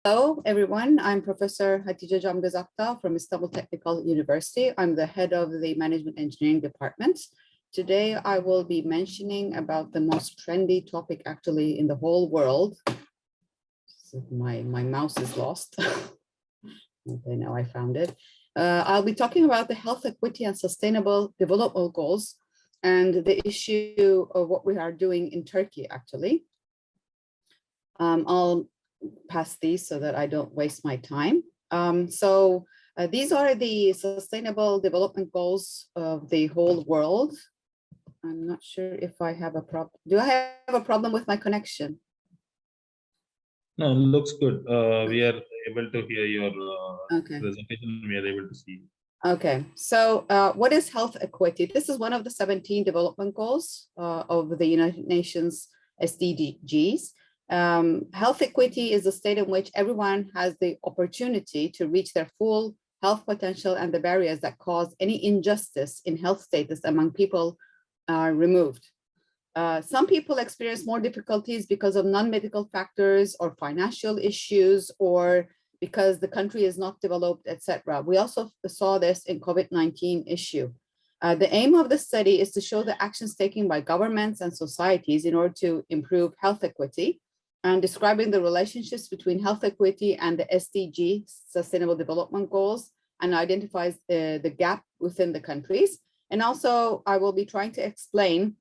Hello, everyone. I'm Professor Hatice Camgözakta from Istanbul Technical University. I'm the head of the Management Engineering Department. Today, I will be mentioning about the most trendy topic actually in the whole world. So my mouse is lost. Okay, now I found it. I'll be talking about the health equity and sustainable development goals and the issue of what we are doing in Turkey, actually. I'll pass these so that I don't waste my time. These are the sustainable development goals of the whole world. I'm not sure if I have a problem. Do I have a problem with my connection? No, it looks good. We are able to hear your presentation. We are able to see. Okay, so what is health equity? This is one of the 17 development goals of the United Nations SDGs. Health equity is a state in which everyone has the opportunity to reach their full health potential, and the barriers that cause any injustice in health status among people are removed. Some people experience more difficulties because of non-medical factors or financial issues, or because the country is not developed, etc. We also saw this in COVID-19 issue. The aim of the study is to show the actions taken by governments and societies in order to improve health equity, and describing the relationships between health equity and the SDG, Sustainable Development Goals, and identifies the gap within the countries. And also, I will be trying to explain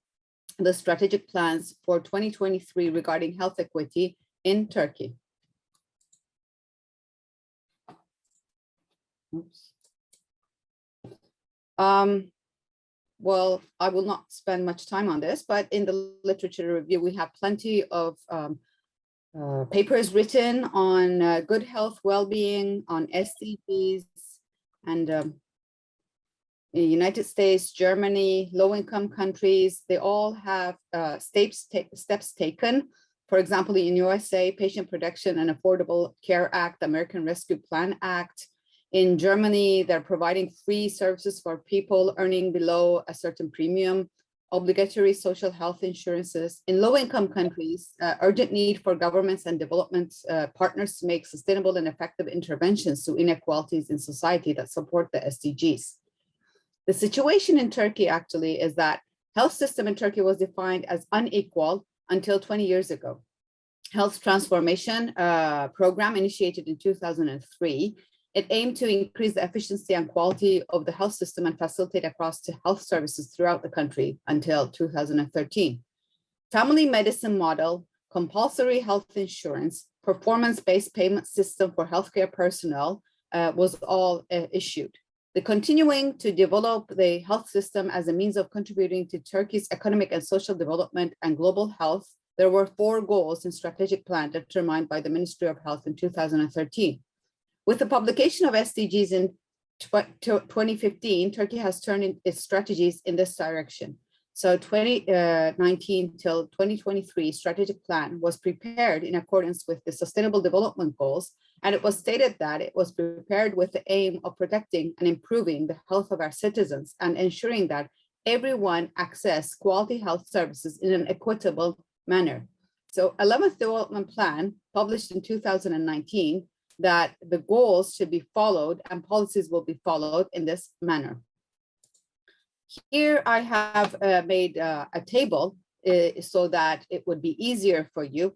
the strategic plans for 2023 regarding health equity in Turkey. Oops. Well, I will not spend much time on this, but in the literature review, we have plenty of papers written on good health, well-being, on SDGs, and in the United States, Germany, low-income countries, they all have steps taken. For example, in USA, Patient Protection and Affordable Care Act, American Rescue Plan Act. In Germany, they're providing free services for people earning below a certain premium, obligatory social health insurances. In low-income countries, urgent need for governments and development partners to make sustainable and effective interventions to inequalities in society that support the SDGs. The situation in Turkey actually is that health system in Turkey was defined as unequal until 20 years ago. Health transformation program initiated in 2003. It aimed to increase the efficiency and quality of the health system and facilitate across to health services throughout the country until 2013. Family medicine model, compulsory health insurance, performance-based payment system for healthcare personnel was all issued. The continuing to develop the health system as a means of contributing to Turkey's economic and social development and global health, there were 4 goals in strategic plan determined by the Ministry of Health in 2013. With the publication of SDGs in 2015, Turkey has turned its strategies in this direction. So 2019 till 2023 strategic plan was prepared in accordance with the Sustainable Development Goals, and it was stated that it was prepared with the aim of protecting and improving the health of our citizens and ensuring that everyone access quality health services in an equitable manner. So 11th Development Plan, published in 2019, that the goals should be followed and policies will be followed in this manner. Here I have made a table so that it would be easier for you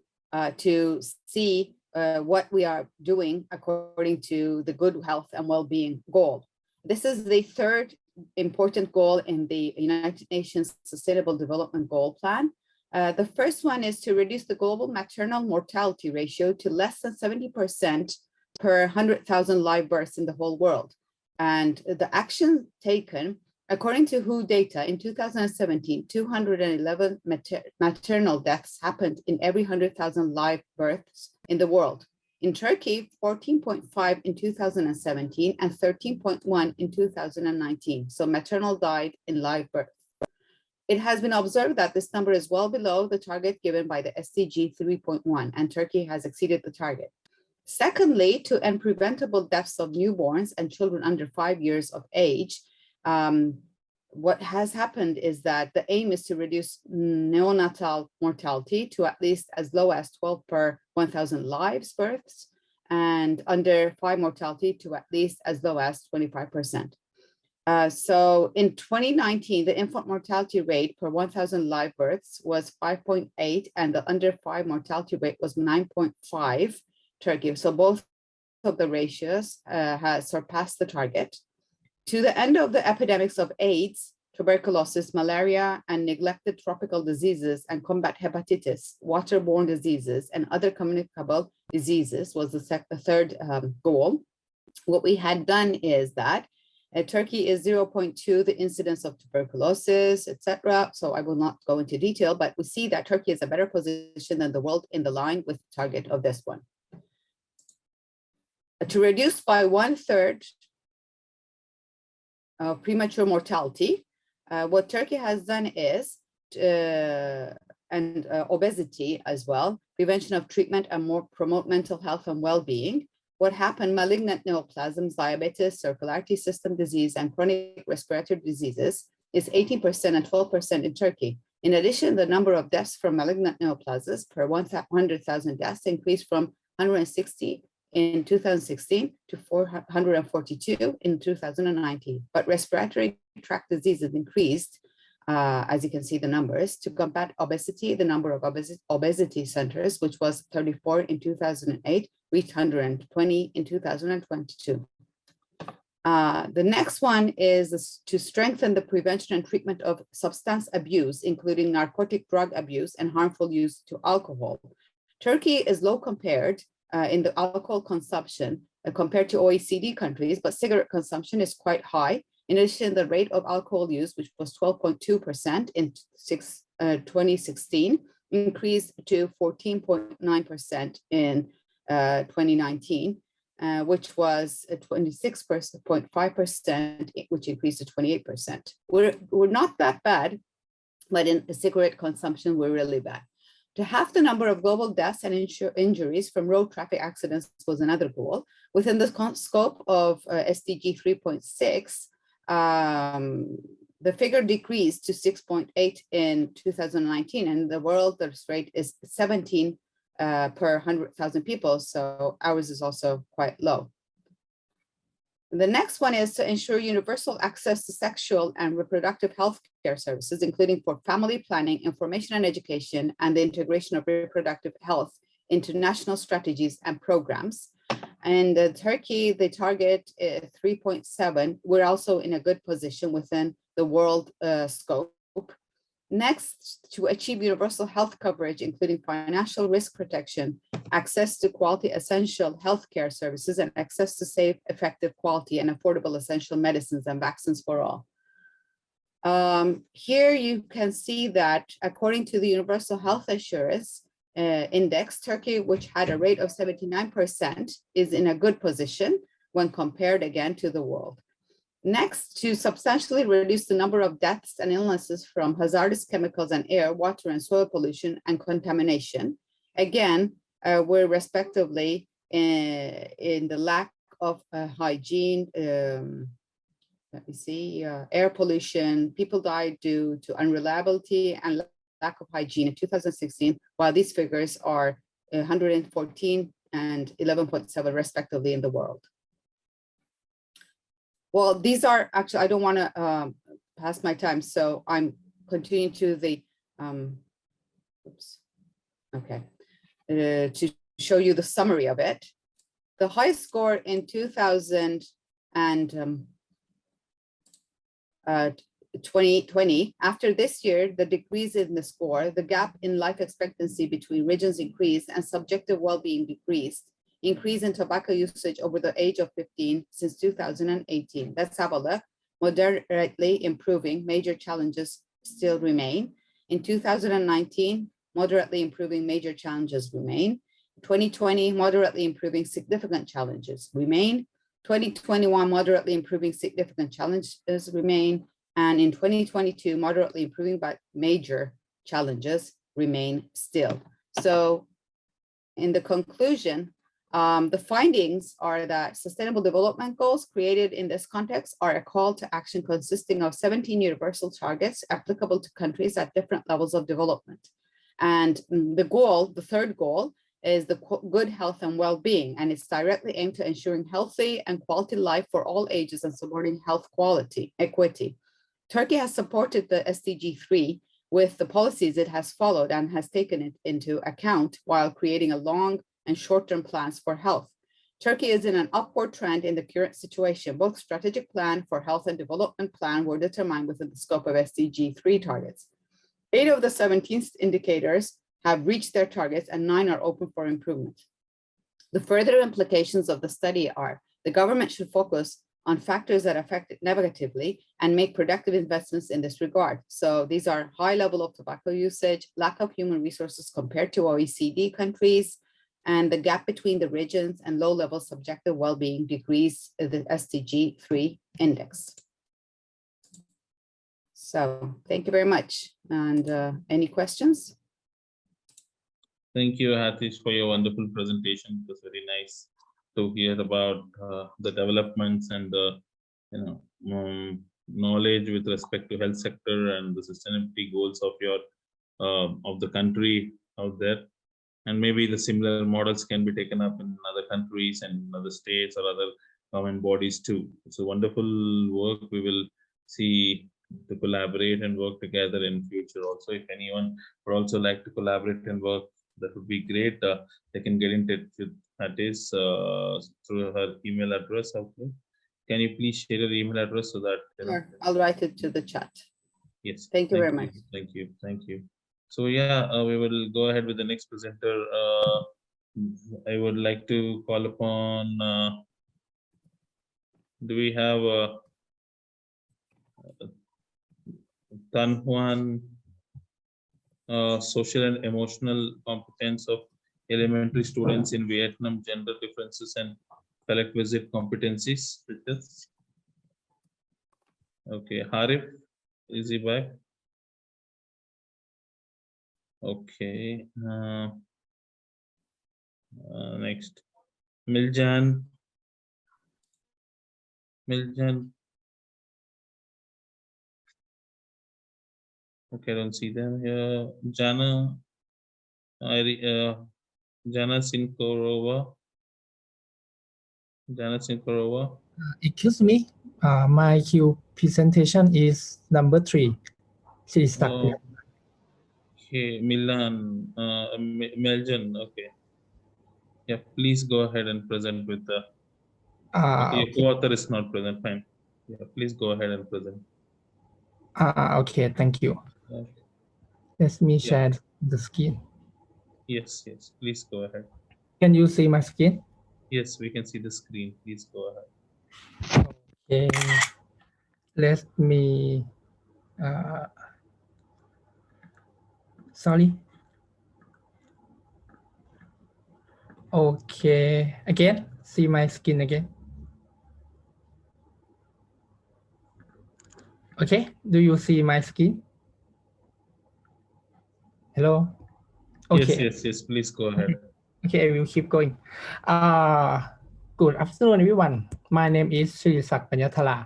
to see what we are doing according to the good health and well-being goal. This is the 3rd important goal in the United Nations Sustainable Development Goal Plan. The first one is to reduce the global maternal mortality ratio to less than 70% per 100,000 live births in the whole world. And the action taken, according to WHO data, in 2017, 211 maternal deaths happened in every 100,000 live births in the world. In Turkey, 14.5 in 2017 and 13.1 in 2019. So maternal died in live birth. It has been observed that this number is well below the target given by the SDG 3.1, and Turkey has exceeded the target. Secondly, to end preventable deaths of newborns and children under 5 years of age, what has happened is that the aim is to reduce neonatal mortality to at least as low as 12 per 1,000 live births, and under 5 mortality to at least as low as 25%. So in 2019, the infant mortality rate per 1,000 live births was 5.8, and the under 5 mortality rate was 9.5 Turkey. So both of the ratios has surpassed the target. To the end of the epidemics of AIDS, tuberculosis, malaria, and neglected tropical diseases, and combat hepatitis, waterborne diseases, and other communicable diseases was the third goal. What we had done is that Turkey is 0.2, the incidence of tuberculosis, etc. So I will not go into detail, but we see that Turkey is a better position than the world in the line with the target of this one. To reduce by 1/3 premature mortality, what Turkey has done is, and obesity as well, prevention of treatment and more promote mental health and well-being. What happened, malignant neoplasms, diabetes, circulatory system disease, and chronic respiratory diseases is 18% and 12% in Turkey. In addition, the number of deaths from malignant neoplasms per 100,000 deaths increased from 160 in 2016 to 442 in 2019. But respiratory tract diseases increased, as you can see the numbers. To combat obesity, the number of obesity centers, which was 34 in 2008, reached 120 in 2022. The next one is to strengthen the prevention and treatment of substance abuse, including narcotic drug abuse and harmful use to alcohol. Turkey is low compared in the alcohol consumption compared to OECD countries, but cigarette consumption is quite high. In addition, the rate of alcohol use, which was 12.2% in 2016, increased to 14.9% in 2019, which was 26.5%, which increased to 28%. We're not that bad, but in cigarette consumption, we're really bad. To halve the number of global deaths and injuries from road traffic accidents was another goal. Within the scope of SDG 3.6, the figure decreased to 6.8 in 2019, and the world death rate is 17 per 100,000 people, so ours is also quite low. The next one is to ensure universal access to sexual and reproductive health care services, including for family planning, information and education, and the integration of reproductive health into national strategies and programs. And Turkey, the target 3.7, we're also in a good position within the world scope. Next, to achieve universal health coverage, including financial risk protection, access to quality essential healthcare services, and access to safe, effective, quality, and affordable essential medicines and vaccines for all. Here you can see that according to the Universal Health Assurance Index, Turkey, which had a rate of 79%, is in a good position when compared again to the world. Next, to substantially reduce the number of deaths and illnesses from hazardous chemicals and air, water, and soil pollution and contamination. Again, we're respectively in the lack of hygiene. Let me see, air pollution. People died due to unreliability and lack of hygiene in 2016, while these figures are 114 and 11.7 respectively in the world. Well, these are actually, I don't want to pass my time, so I'm continuing to the, to show you the summary of it. The highest score in 2020, after this year, the decrease in the score, the gap in life expectancy between regions increased and subjective well-being decreased. Increase in tobacco usage over the age of 15 since 2018. Let's have a look. Moderately improving, major challenges still remain. In 2019, moderately improving, major challenges remain. 2020, moderately improving, significant challenges remain. 2021, moderately improving, significant challenges remain. And in 2022, moderately improving, but major challenges remain still. So in the conclusion, the findings are that Sustainable Development Goals created in this context are a call to action consisting of 17 universal targets applicable to countries at different levels of development. And the goal, the third goal, is the good health and well-being, and it's directly aimed to ensuring healthy and quality life for all ages and supporting health equity. Turkey has supported the SDG 3 with the policies it has followed and has taken it into account while creating a long and short-term plans for health. Turkey is in an upward trend in the current situation. Both strategic plan for health and development plan were determined within the scope of SDG 3 targets. 8 of the 17 indicators have reached their targets and 9 are open for improvement. The further implications of the study are the government should focus on factors that affect it negatively and make productive investments in this regard. So these are high level of tobacco usage, lack of human resources compared to OECD countries, and the gap between the regions and low level subjective well-being degrees the SDG 3 index. So thank you very much. And any questions? Thank you, Hatish, for your wonderful presentation. It was very nice to hear about the developments and the knowledge with respect to health sector and the sustainability goals of your of the country out there. And maybe the similar models can be taken up in other countries and other states or other government bodies too. It's a wonderful work. We will see to collaborate and work together in future also. If anyone would also like to collaborate and work, that would be great. They can get in touch with Hatish through her email address. Okay. Can you please share your email address so that Sure. I'll write it to the chat. Yes. Thank you very much. Thank you. Thank you. So yeah, we will go ahead with the next presenter. I would like to call upon. Do we have Tan Huan, social and emotional competence of elementary students in Vietnam, gender differences and prerequisite competencies? Okay, Harif, is he back? Okay. Next, Miljan. Okay, I don't see them here. Jana Sinkorova. Excuse me, my Q presentation is number 3. Okay, Milan, Meljan. Okay. Yeah, please go ahead and present with the. Okay, okay. co-author is not present. Fine. Yeah, please go ahead and present. Okay, thank you. Okay. Let me share the screen. Yes, please go ahead. Can you see my screen? Yes, we can see the screen. Please go ahead. Okay, let me. Sorry. Okay, again, see my screen again. Okay, do you see my screen? Hello? Okay. Yes, please go ahead. Okay, I will keep going. Good afternoon, everyone. My name is Sirisak Panyathala.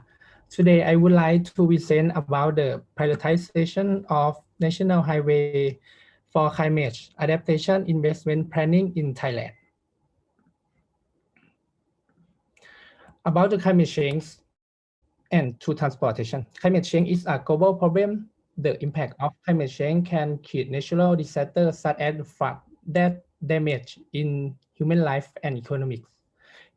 Today, I would like to present about the prioritization of National Highway for Climate Adaptation Investment Planning in Thailand. About the climate change and to transportation. Climate change is a global problem. The impact of climate change can create natural disasters such as flood that damage in human life and economics.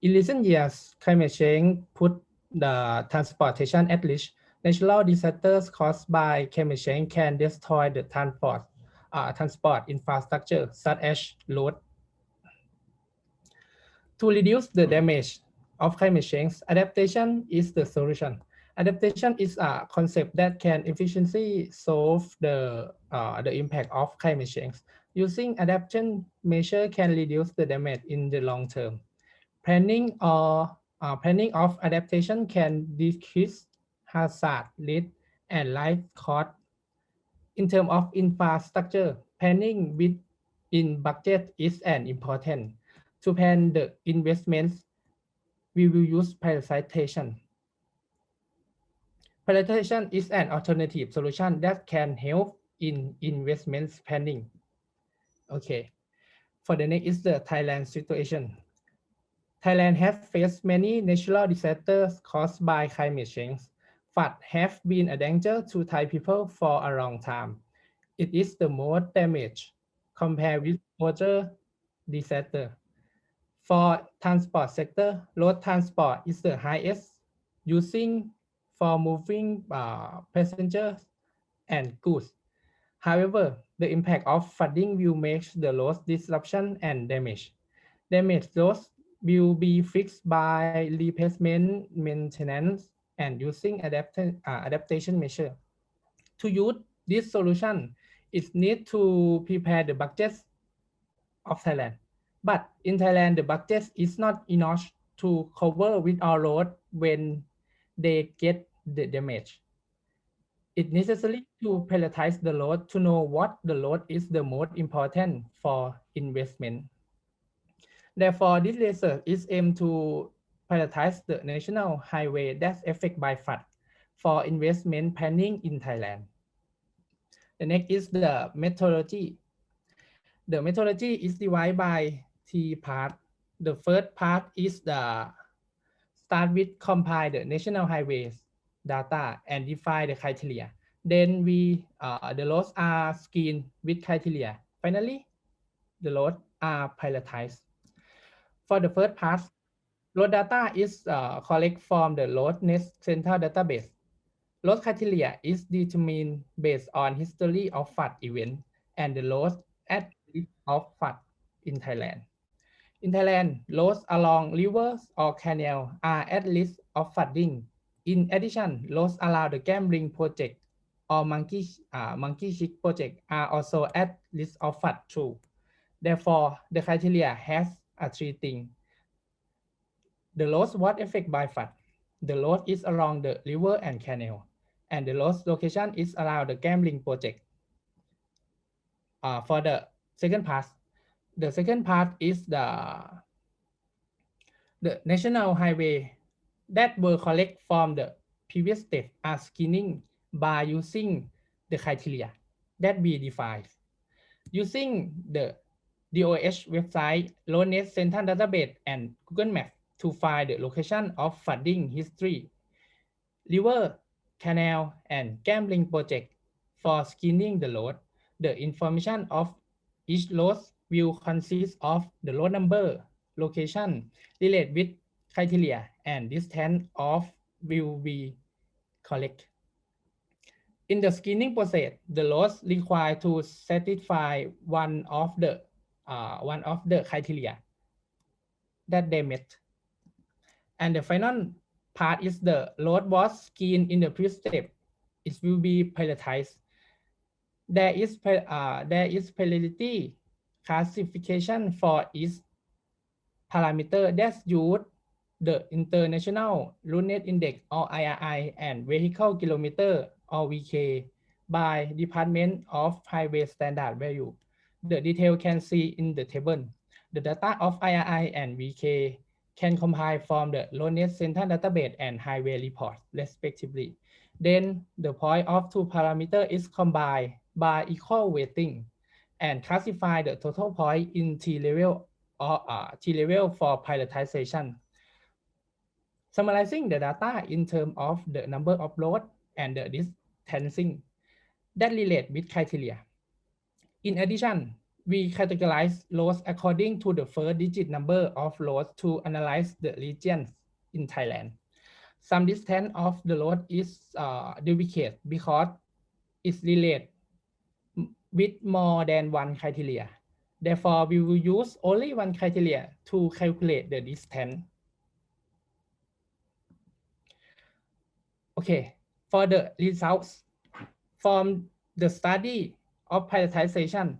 In recent years, climate change put the transportation at risk. Natural disasters caused by climate change can destroy the transport infrastructure such as roads. To reduce the damage of climate change, adaptation is the solution. Adaptation is a concept that can efficiently solve the impact of climate change. Using adaptation measure can reduce the damage in the long term. Planning of adaptation can decrease hazard, risk, and life cost. In terms of infrastructure, planning within budget is an important. To plan the investments, we will use prioritization. Prioritization is an alternative solution that can help in investment planning. Okay. For the next is the Thailand situation. Thailand has faced many natural disasters caused by climate change. Floods have been a danger to Thai people for a long time. It is the most damage compared with other disasters. For transport sector, road transport is the highest using for moving passengers and goods. However, the impact of flooding will make the road disruption and damage. Damaged roads will be fixed by replacement, maintenance, and using adaptation measure. To use this solution, it needs to prepare the budget of Thailand. But in Thailand, the budget is not enough to cover with all road when they get the damage. It's necessary to prioritize the load to know what the load is the most important for investment. Therefore, this research is aimed to prioritize the national highway that's affected by flood for investment planning in Thailand. The next is the methodology. The methodology is divided by three parts. The first part is the start with compile the national highways data and define the criteria. Then the loads are screened with criteria. Finally, the loads are prioritized. For the first part, load data is collect from the load net central database. Load criteria is determined based on history of flood event and the load at risk of flood in Thailand. In Thailand, roads along rivers or canals are at risk of flooding. In addition, roads around the gambling project or monkey chick project are also at risk of flood too. Therefore, the criteria has three things. The roads was affected by flood. The road is along the river and canal, and the road's location is around the gambling project. For the second part is the national highway that were collected from the previous step are screening by using the criteria that we defined. Using the DOH website, Roadnet Central Database, and Google Maps to find the location of flooding history, river, canal, and gambling project. For screening the road, the information of each road will consist of the road number, location, related with criteria, and distance of will be collected. In the screening process, the roads required to satisfy one of the criteria that they met. And the final part is the road was screened in the previous step. It will be prioritized. There is priority classification for each parameter that's used the International Roadnet Index or IRI and Vehicle Kilometer or VK by Department of Highway Standard Value. The detail can see in the table. The data of IRI and VK can compile from the Roadnet Central Database and Highway Report, respectively. Then the point of two parameters is combined by equal weighting and classify the total point in T-level or T-level for prioritization. Summarizing the data in terms of the number of loads and the distancing that relate with criteria. In addition, we categorize loads according to the first digit number of loads to analyze the regions in Thailand. Some distance of the load is duplicate because it's related with more than one criteria. Therefore, we will use only one criteria to calculate the distance. Okay, for the results from the study of prioritization,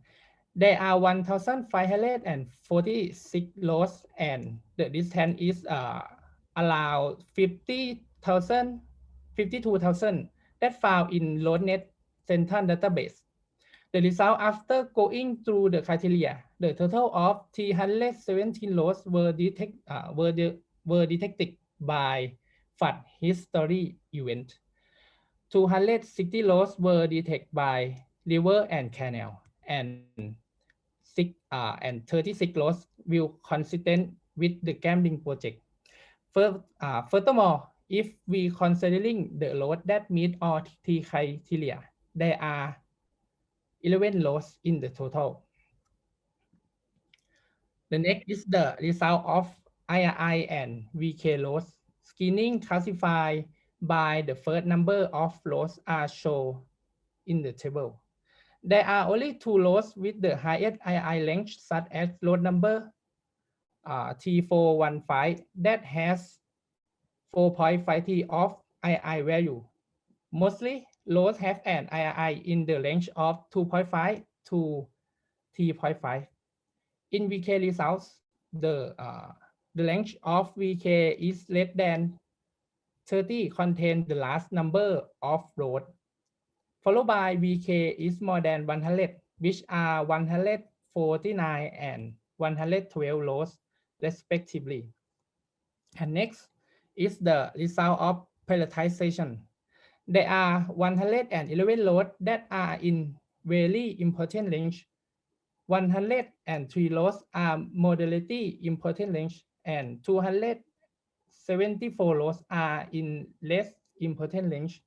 there are 1,546 loads and the distance is around 52,000 that found in Roadnet Central Database. The result after going through the criteria, the total of 317 loads were detected by flood history event. 260 loads were detected by river and canal, and and 36 laws will consistent with the gambling project. Furthermore, if we considering the load that meet all three criteria, there are 11 laws in the total. The next is the result of IRI and VK loads. Screening classified by the first number of loads are shown in the table. There are only two loads with the highest II length, such as load number T415 that has 4.5T of II value. Mostly loads have an II in the range of 2.5 to T.5. In VK results, the length of VK is less than 30 contain the last number of load, followed by VK is more than 100, which are 149 and 112 loads respectively. And next is the result of prioritization. There are 111 loads that are in very important range. 103 loads are moderately important range, and 274 loads are in less important range.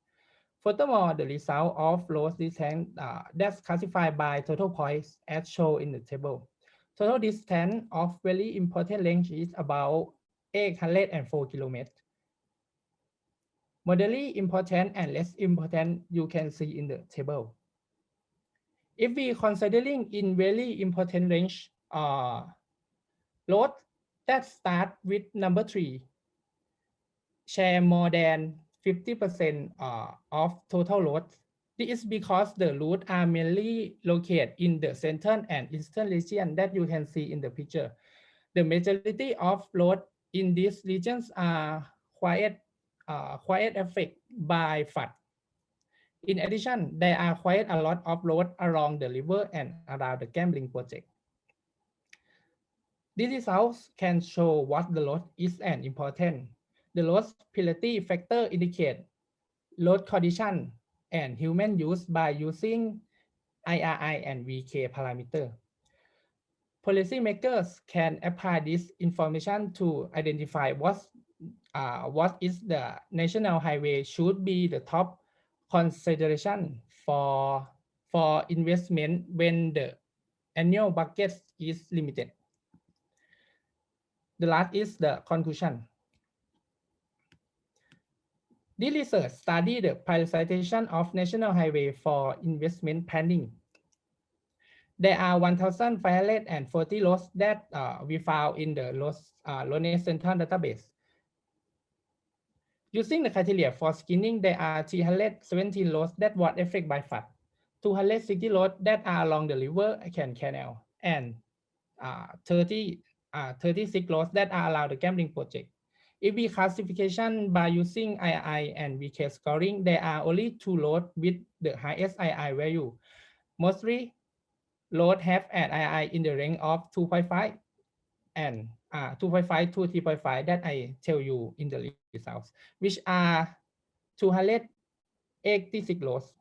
Furthermore, the result of load distance that's classified by total points as shown in the table. Total distance of very important range is about 804 kilometers. Moderately important and less important you can see in the table. If we considering in very important range, load that start with number 3 share more than 50% of total load. This is because the routes are mainly located in the central and eastern region that you can see in the picture. The majority of load in these regions are quite affected by flood. In addition, there are quite a lot of load along the river and around the gambling project. These results can show what the load is and important. The load priority factor indicate load condition and human use by using IRI and VK parameter. Policymakers can apply this information to identify what is the national highway should be the top consideration for investment when the annual budget is limited. The last is the conclusion. This research studied the prioritization of national highway for investment planning. There are 1,540 lots that we found in the LONE Central database. Using the criteria for screening, there are 317 lots that were affected by flood, 260 lots that are along the river canal, and 36 lots that are allowed the gambling project. If we classification by using II and VK scoring, there are only 2 lots with the highest II value. Mostly loads have an II in the range of 2.5 and 2.5 to 3.5 that I tell you in the results, which are 286 loads.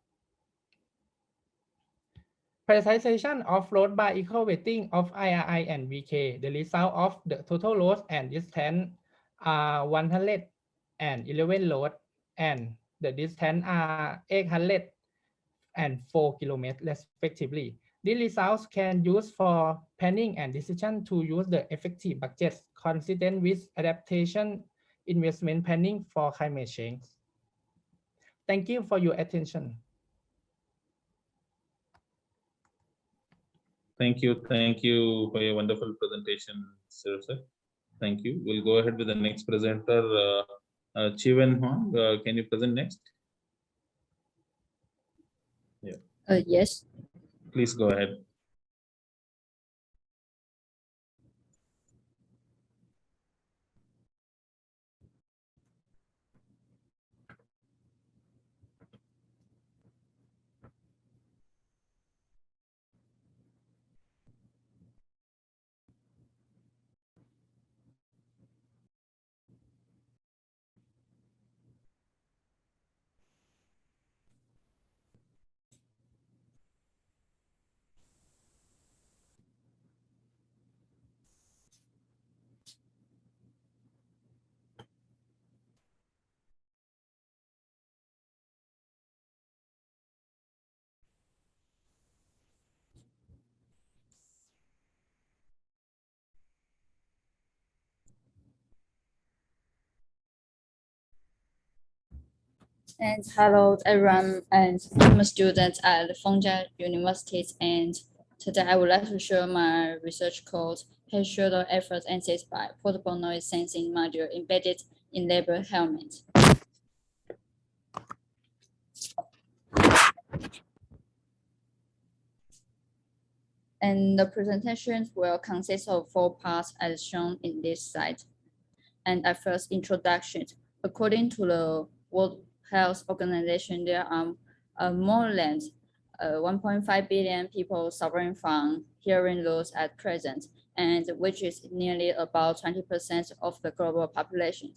Prioritization of load by equal weighting of IRI and VK. The result of the total load and distance are 111 load, and the distance are 804 kilometers respectively. These results can use for planning and decision to use the effective budget consistent with adaptation investment planning for climate change. Thank you for your attention. Thank you for your wonderful presentation, sir. Thank you. We'll go ahead with the next presenter, Chiwen Huang. Can you present next? Yeah. Yes. Please go ahead. And hello everyone, and I'm a student at Fengjia University, and today I would like to share my research called Head Shoulder Effort Analysis by Portable Noise Sensing Module Embedded in Labor Helmet. And the presentation will consist of 4 parts as shown in this slide. And at first, introduction. According to the World Health Organization, there are more than 1.5 billion people suffering from hearing loss at present, and which is nearly about 20% of the global population.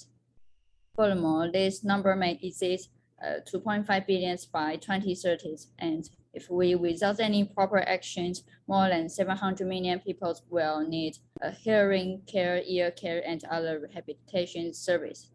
Furthermore, this number may exceed 2.5 billion by 2030, and if we, without any proper actions, more than 700 million people will need a hearing care, ear care, and other rehabilitation service.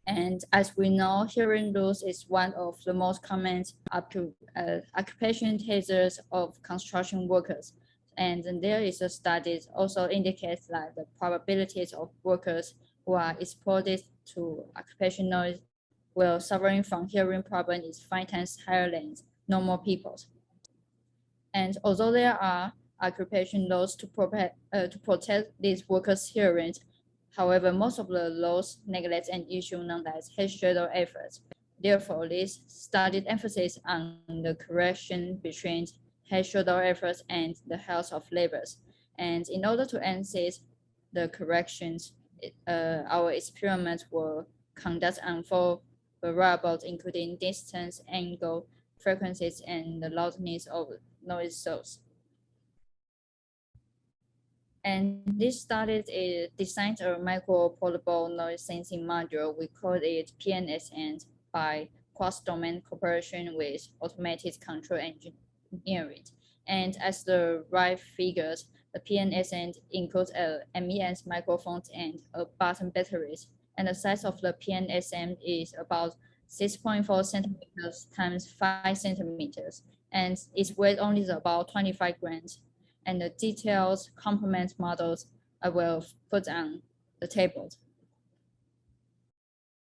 And as we know, hearing loss is one of the most common occupation hazards of construction workers. And there is a study also indicates that the probabilities of workers who are exposed to occupational noise while suffering from hearing problem is 5 times higher than normal people. And although there are occupation laws to protect these workers' hearing, however, most of the laws neglect an issue known as head shoulder efforts. Therefore, this study emphasizes on the correction between head shoulder efforts and the health of laborers. And in order to enhance the corrections, our experiments were conducted on 4 variables, including distance, angle, frequencies, and the loudness of noise source. And this study is designed a micro portable noise sensing module. We call it PNSN by cross-domain cooperation with automated control engineering. And as the right figures, the PNSN includes a MES microphone and a button batteries. And the size of the PNSN is about 6.4 centimeters times 5 centimeters. And its weight only is about 25 grams. And the detailed complement models I will put on the table.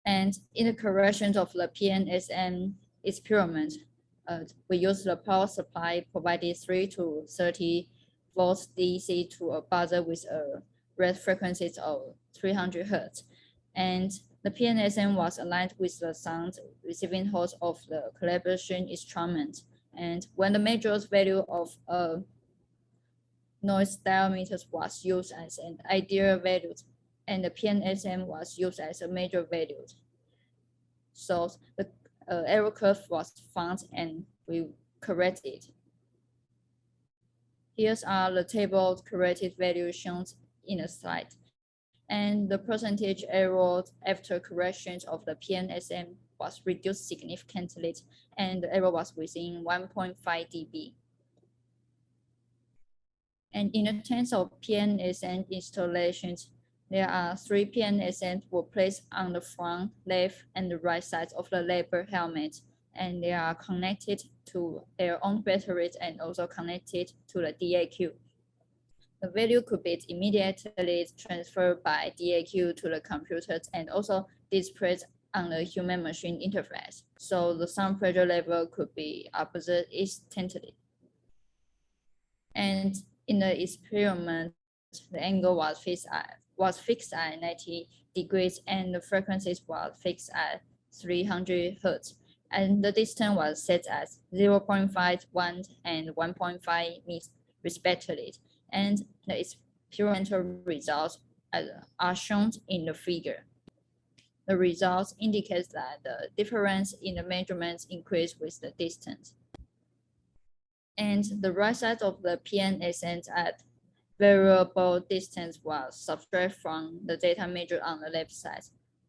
And in the corrections of the PNSN experiment, we use the power supply provided 3 to 30 volts DC to a buzzer with a rate frequency of 300 Hertz. And the PNSN was aligned with the sound receiving host of the calibration instrument. And when the major value of noise diameter was used as an ideal value, and the PNSM was used as a major value. So the error curve was found and we corrected. Here's are the table corrected values shown in the slide. And the percentage error after corrections of the PNSM was reduced significantly, and the error was within 1.5 dB. And in terms of PNSN installations, there are 3 PNSNs were placed on the front, left, and the right sides of the labor helmet, and they are connected to their own batteries and also connected to the DAQ. The value could be immediately transferred by DAQ to the computers and also displayed on the human-machine interface. So the sound pressure level could be observed instantly. And in the experiment, the angle was fixed at 90 degrees and the frequencies was fixed at 300 Hertz. And the distance was set as 0.5, 1, and 1.5 meters respectively. And the experimental results are shown in the figure. The results indicate that the difference in the measurements increased with the distance. And the right side of the PNSN at variable distance was subtracted from the data measured on the left side.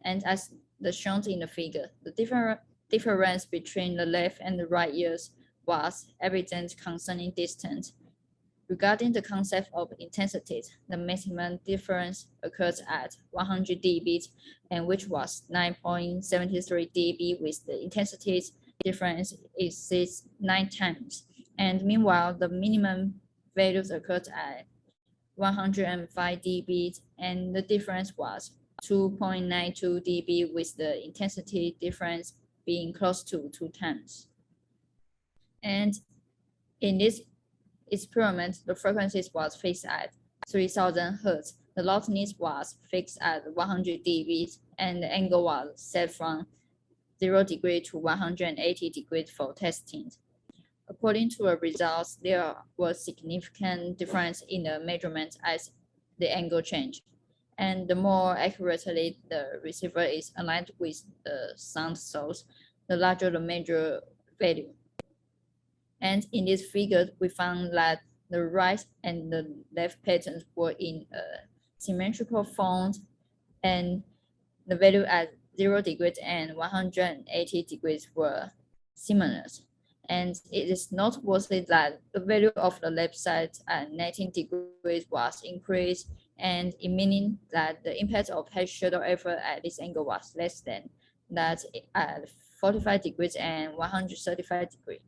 And as shown in the figure, the difference between the left and the right ears was evident concerning distance. Regarding the concept of intensity, the maximum difference occurs at 100 dB, and which was 9.73 dB, with the intensity difference exceeds 9 times. And meanwhile, the minimum values occurred at 105 dB, and the difference was 2.92 dB, with the intensity difference being close to 2 times. And in this experiment, the frequency was fixed at 3000 Hertz. The loudness was fixed at 100 dB, and the angle was set from 0 degree to 180 degrees for testing. According to the results, there was significant difference in the measurement as the angle changed. And the more accurately the receiver is aligned with the sound source, the larger the measure value. And in this figure, we found that the right and the left patterns were in a symmetrical form, and the value at 0 degrees and 180 degrees were similar. And it is noteworthy that the value of the left side at 19 degrees was increased, and it meaning that the impact of head shoulder effort at this angle was less than that at 45 degrees and 135 degrees.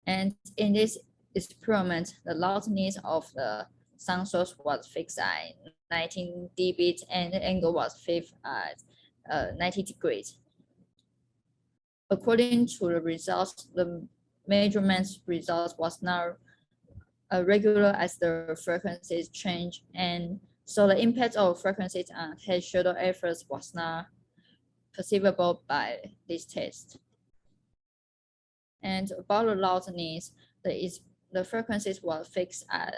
And in this experiment, the loudness of the sound source was fixed at 19 dB, and the angle was fixed at 90 degrees. According to the results, the measurement results was not regular as the frequencies change, and so the impact of frequencies on head shoulder efforts was not perceivable by this test. And about the loudness, the frequencies were fixed at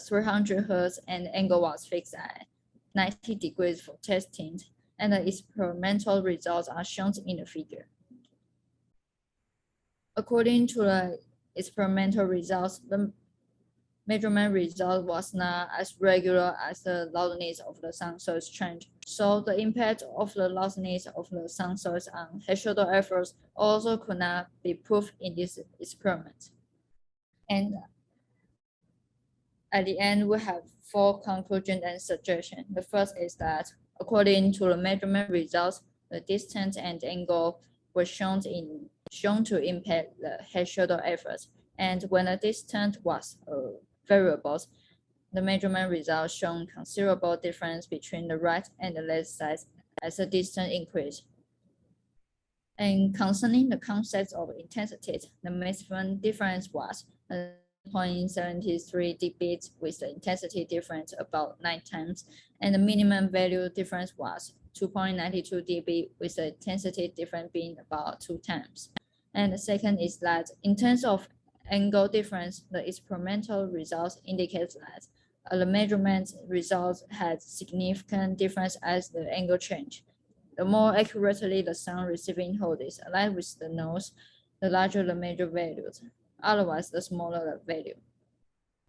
300 Hertz, and the angle was fixed at 90 degrees for testing, and the experimental results are shown in the figure. According to the experimental results, the measurement result was not as regular as the loudness of the sound source change. So the impact of the loudness of the sound source on head shoulder efforts also could not be proved in this experiment. And at the end, we have 4 conclusions and suggestions. The first is that according to the measurement results, the distance and angle were shown to impact the head shoulder efforts. And when the distance was variables, the measurement results shown considerable difference between the right and the left sides as the distance increased. And concerning the concept of intensity, the maximum difference was 0.73 dB, with the intensity difference about 9 times, and the minimum value difference was 2.92 dB, with the intensity difference being about 2 times. And the second is that in terms of angle difference, the experimental results indicate that the measurement results had significant difference as the angle change. The more accurately the sound receiving hole is aligned with the nose, the larger the measure values. Otherwise, the smaller the value.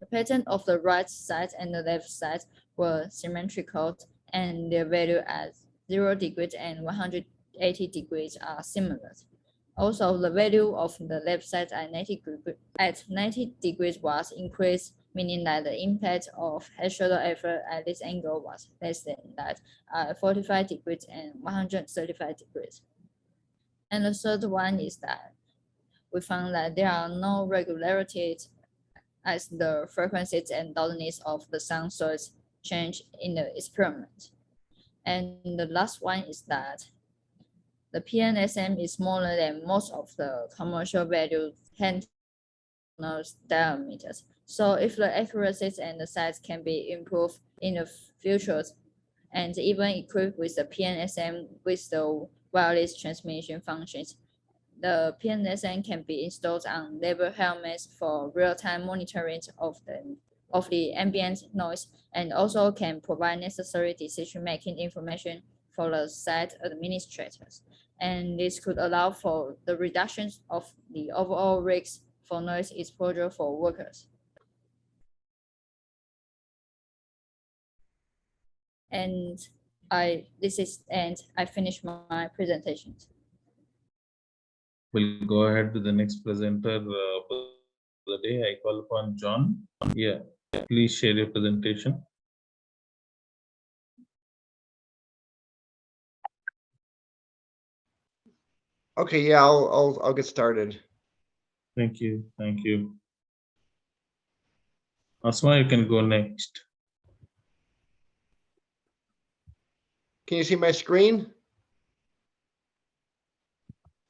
The pattern of the right side and the left side were symmetrical, and their value at 0 degrees and 180 degrees are similar. Also, the value of the left side at 90 degrees was increased, meaning that the impact of head shoulder effort at this angle was less than that at 45 degrees and 135 degrees. And the third one is that we found that there are no regularities as the frequencies and loudness of the sound source change in the experiment. And the last one is that the PNSM is smaller than most of the commercial valued hand diameters. So if the accuracies and the size can be improved in the future, and even equipped with the PNSM with the wireless transmission functions, the PNSM can be installed on labor helmets for real-time monitoring of the ambient noise, and also can provide necessary decision-making information for the site administrators. And this could allow for the reduction of the overall risks for noise exposure for workers. And I finished my presentation. We'll go ahead to the next presenter for the day. I call upon John. Yeah, please share your presentation. Okay, yeah, I'll get started. Thank you. Thank you. Asma, you can go next. Can you see my screen?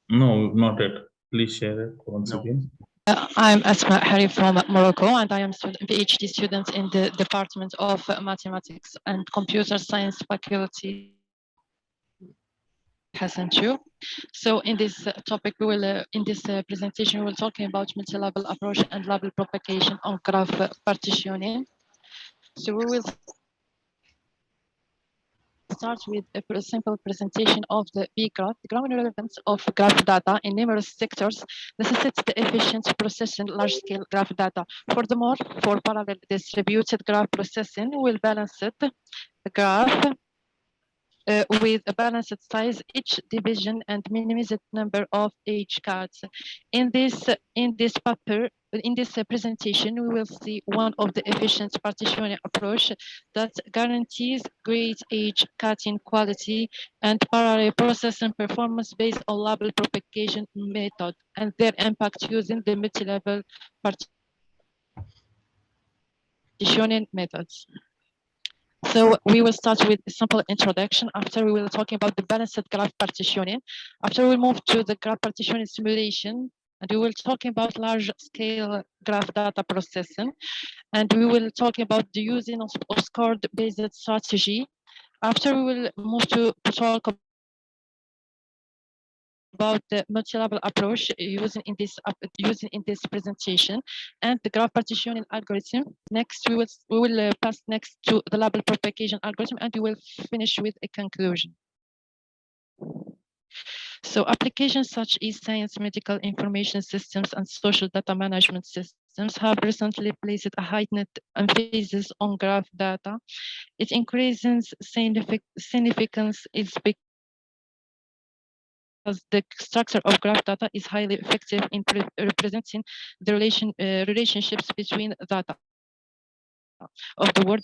No, not yet. Please share it once No. again. I'm Asma Hari from Morocco, and I am PhD student in the Department of Mathematics and Computer Science Faculty. Hasn't you? So in this topic, we will, in this presentation, we will talking about multi-level approach and level propagation on graph partitioning. So we will start with a simple presentation of the B-graph. The growing relevance of graph data in numerous sectors necessitates the efficient processing large-scale graph data. Furthermore, for parallel distributed graph processing, we will balance it, the graph with a balanced size, each division, and minimized number of edge cards. In this paper, in this presentation, we will see one of the efficient partitioning approach that guarantees great edge cutting quality and parallel processing performance based on label propagation method and their impact using the multi-level partitioning methods. So we will start with a simple introduction. After we will talking about the balanced graph partitioning. After we move to the graph partitioning simulation, and we will talking about large scale graph data processing. And we will talk about the using of scored based strategy. After we will move to talk about the multi-level approach using in this presentation and the graph partitioning algorithm. Next, we will pass next to the label propagation algorithm, and we will finish with a conclusion. So applications such as science, medical information systems, and social data management systems have recently placed a heightened emphasis on graph data. Its increasing significance is because the structure of graph data is highly effective in representing the relationships between data of the World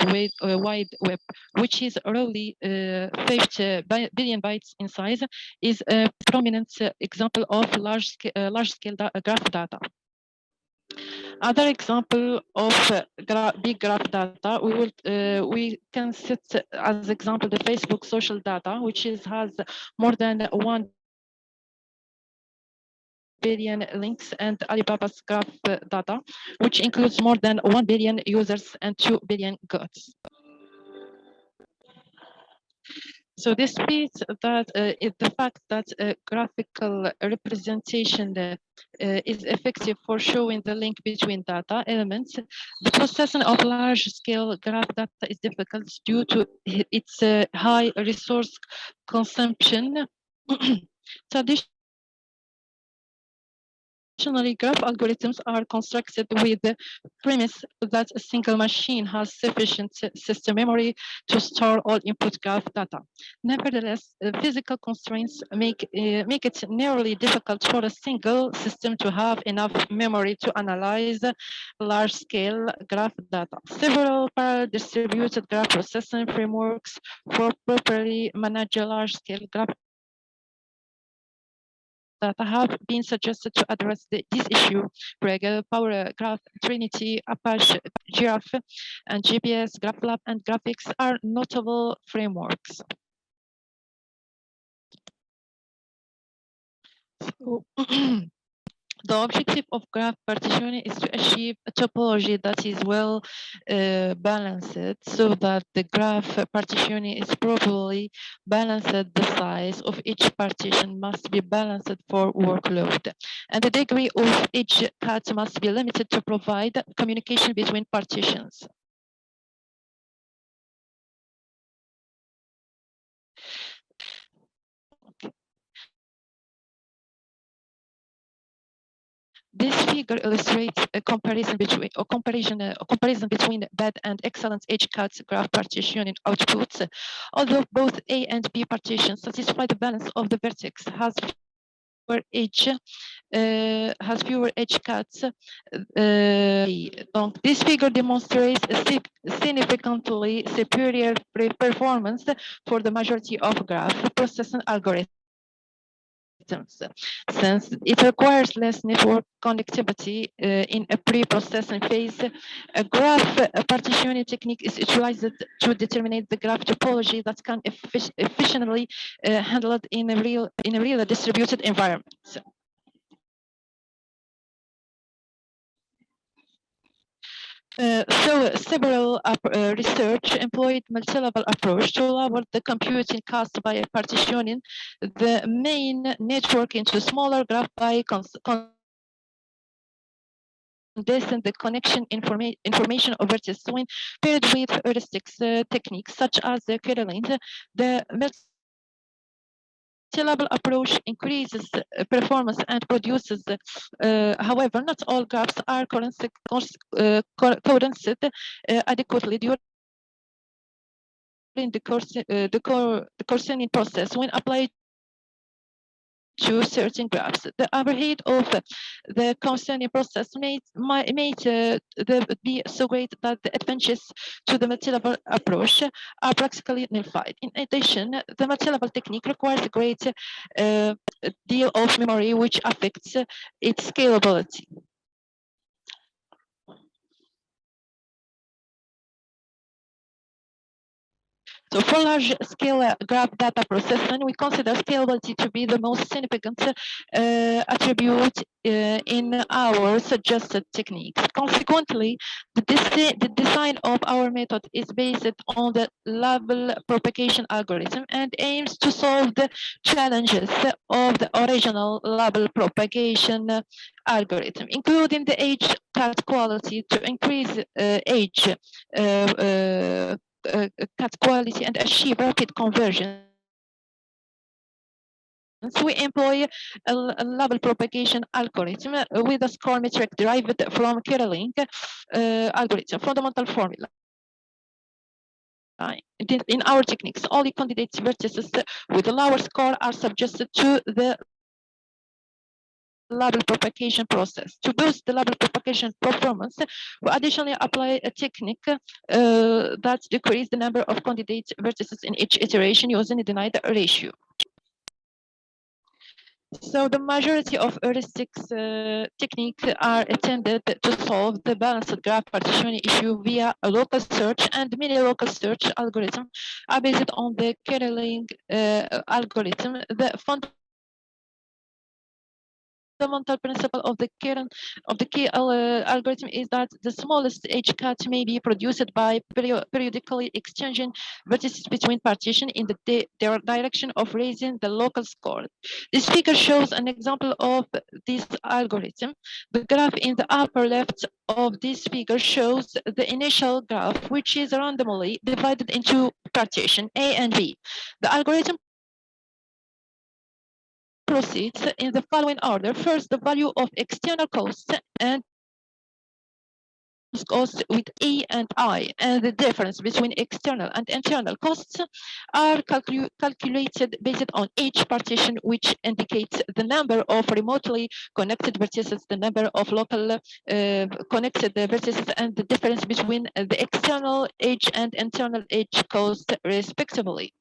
Wide Web, which is roughly 50 billion bytes in size, is a prominent example of large-scale graph data. Other example of big graph data, we can set as example the Facebook social data, which has more than 1 billion links, and Alibaba's graph data, which includes more than 1 billion users and 2 billion goods. So this means that the fact that graphical representation is effective for showing the link between data elements, the processing of large-scale graph data is difficult due to its high resource consumption. Additionally, graph algorithms are constructed with the premise that a single machine has sufficient system memory to store all input graph data. Nevertheless, physical constraints make it nearly difficult for a single system to have enough memory to analyze large-scale graph data. Several parallel distributed graph processing frameworks for properly manage large-scale graph that have been suggested to address this issue. Regel, Power Graph, Trinity, Apache, Giraffe, and GPS, GraphLab, and Graphics are notable frameworks. So, the objective of graph partitioning is to achieve a topology that is well balanced, so that the graph partitioning is properly balanced. The size of each partition must be balanced for workload, and the degree of each cut must be limited to provide communication between partitions. This figure illustrates a comparison between bad and excellent edge cuts graph partitioning outputs. Although both A and B partitions satisfy the balance of the vertex, has fewer edge cuts. This figure demonstrates a significantly superior performance for the majority of graph processing algorithms. Since it requires less network connectivity in a pre-processing phase, a graph partitioning technique is utilized to determine the graph topology that can efficiently handle it in a real distributed environment. So several research employed multi-level approach to lower the computing cost by partitioning the main network into smaller graph by condensing the connection information over the when paired with heuristics techniques such as the Caroline. The multi-level approach increases performance and produces, however, not all graphs are condensed adequately during the coarsening process when applied to certain graphs. The overhead of the coarsening process may be so great that the advantages to the multi-level approach are practically nullified. In addition, the multi-level technique requires a great deal of memory, which affects its scalability. So for large-scale graph data processing, we consider scalability to be the most significant attribute in our suggested techniques. Consequently, the design of our method is based on the level propagation algorithm and aims to solve the challenges of the original level propagation algorithm, including the age cut quality to increase age cut quality and achieve rapid conversion. So we employ a level propagation algorithm with a score metric derived from Caroline algorithm fundamental formula. In our techniques, only candidates vertices with a lower score are subjected to the level propagation process. To boost the level propagation performance, we additionally apply a technique that decreases the number of candidate vertices in each iteration using a denied ratio. So the majority of heuristics techniques are intended to solve the balanced graph partitioning issue via a local search, and many local search algorithms are based on the Caroline algorithm. The fundamental principle of the KL algorithm is that the smallest edge cut may be produced by periodically exchanging vertices between partitions in the direction of raising the local score. This figure shows an example of this algorithm. The graph in the upper left of this figure shows the initial graph, which is randomly divided into partition A and B. The algorithm proceeds in the following order. First, the value of external costs and costs with E and I, and the difference between external and internal costs are calculated based on each partition, which indicates the number of remotely connected vertices, the number of local connected vertices, and the difference between the external edge and internal edge cost, respectively.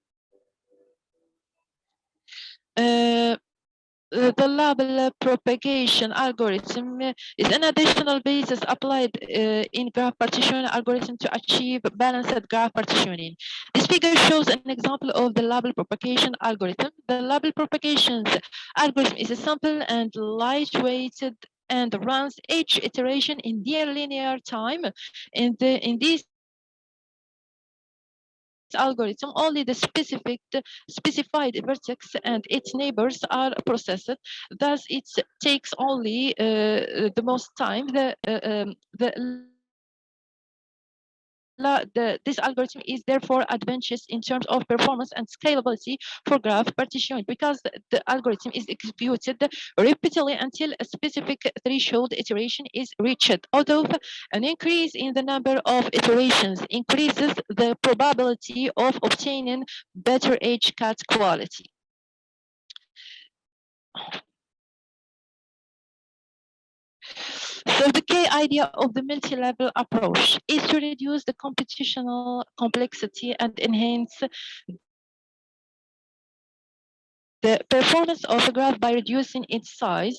The level propagation algorithm is an additional basis applied in graph partitioning algorithm to achieve balanced graph partitioning. This figure shows an example of the level propagation algorithm. The level propagation algorithm is a simple and lightweighted and runs each iteration in near linear time. In this algorithm, only the specified vertex and its neighbors are processed. Thus, it takes only the most time. This algorithm is therefore advantageous in terms of performance and scalability for graph partitioning because the algorithm is executed repeatedly until a specific threshold iteration is reached. Although an increase in the number of iterations increases the probability of obtaining better edge cut quality. So the key idea of the multi-level approach is to reduce the computational complexity and enhance the performance of a graph by reducing its size.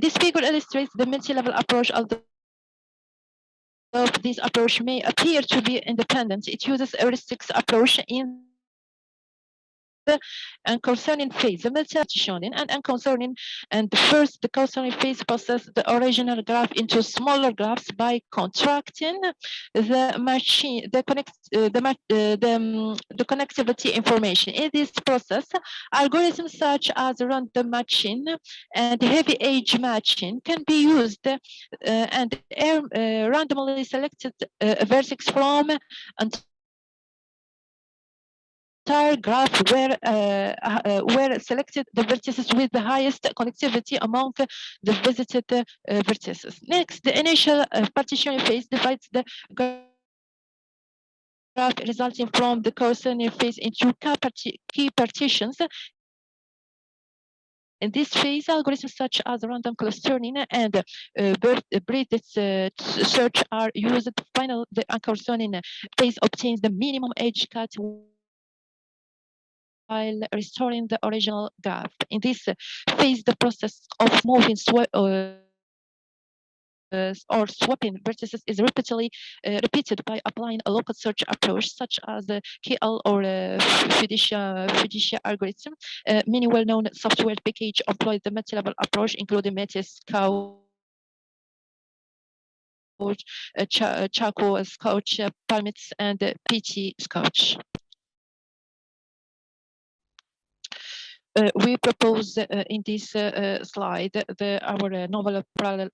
This figure illustrates the multi-level approach of this approach may appear to be independent. It uses a heuristics approach in and concerning phase, the multi-partitioning and concerning, and first the concerning phase process the original graph into smaller graphs by contracting the machine, the connectivity information. In this process, algorithms such as random matching and heavy age matching can be used and randomly selected vertex from entire graph where selected the vertices with the highest connectivity among the visited vertices. Next, the initial partitioning phase divides the graph resulting from the coordinate phase into key partitions. In this phase, algorithms such as random clustering and breadth search are used. Finally, the coordinate phase obtains the minimum edge cut while restoring the original graph. In this phase, the process of moving or swapping vertices is repeated by applying a local search approach such as the KL or Fiducia algorithm. Many well-known software packages employ the multi-level approach, including Metis, Couch, Chaco, Scotch, Palmits, and PT Scotch. We propose in this slide our novel parallel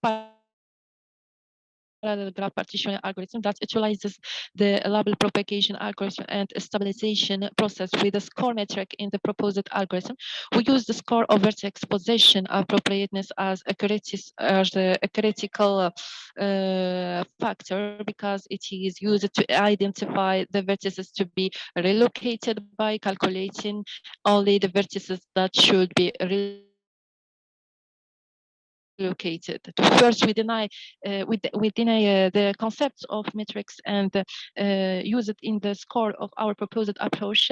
graph partitioning algorithm that utilizes the label propagation algorithm and stabilization process with a score metric in the proposed algorithm. We use the score of vertex position appropriateness as a critical factor because it is used to identify the vertices to be relocated by calculating only the vertices that should be located. First, we deny the concepts of metrics and use it in the score of our proposed approach.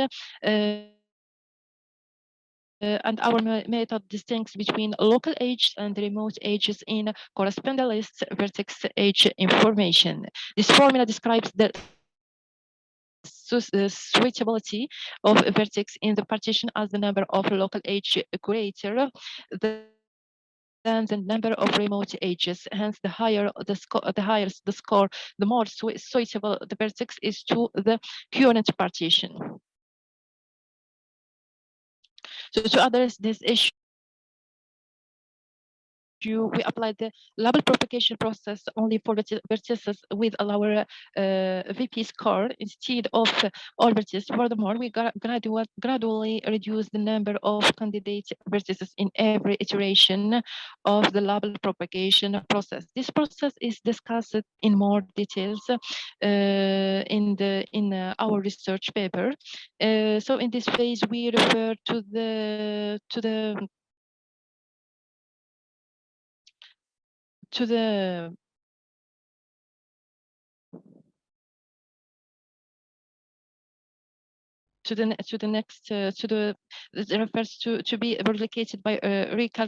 And our method distinguishes between local edges and remote edges in corresponding lists vertex edge information. This formula describes the suitability of a vertex in the partition as the number of local edge greater than the number of remote edges. Hence, the higher the score, the more suitable the vertex is to the current partition. So to address this issue, we applied the label propagation process only for vertices with a lower VP score instead of all vertices. Furthermore, we gradually reduce the number of candidate vertices in every iteration of the label propagation process. This process is discussed in more details in our research paper. So in this phase, we refer to the next it refers to be replicated by refer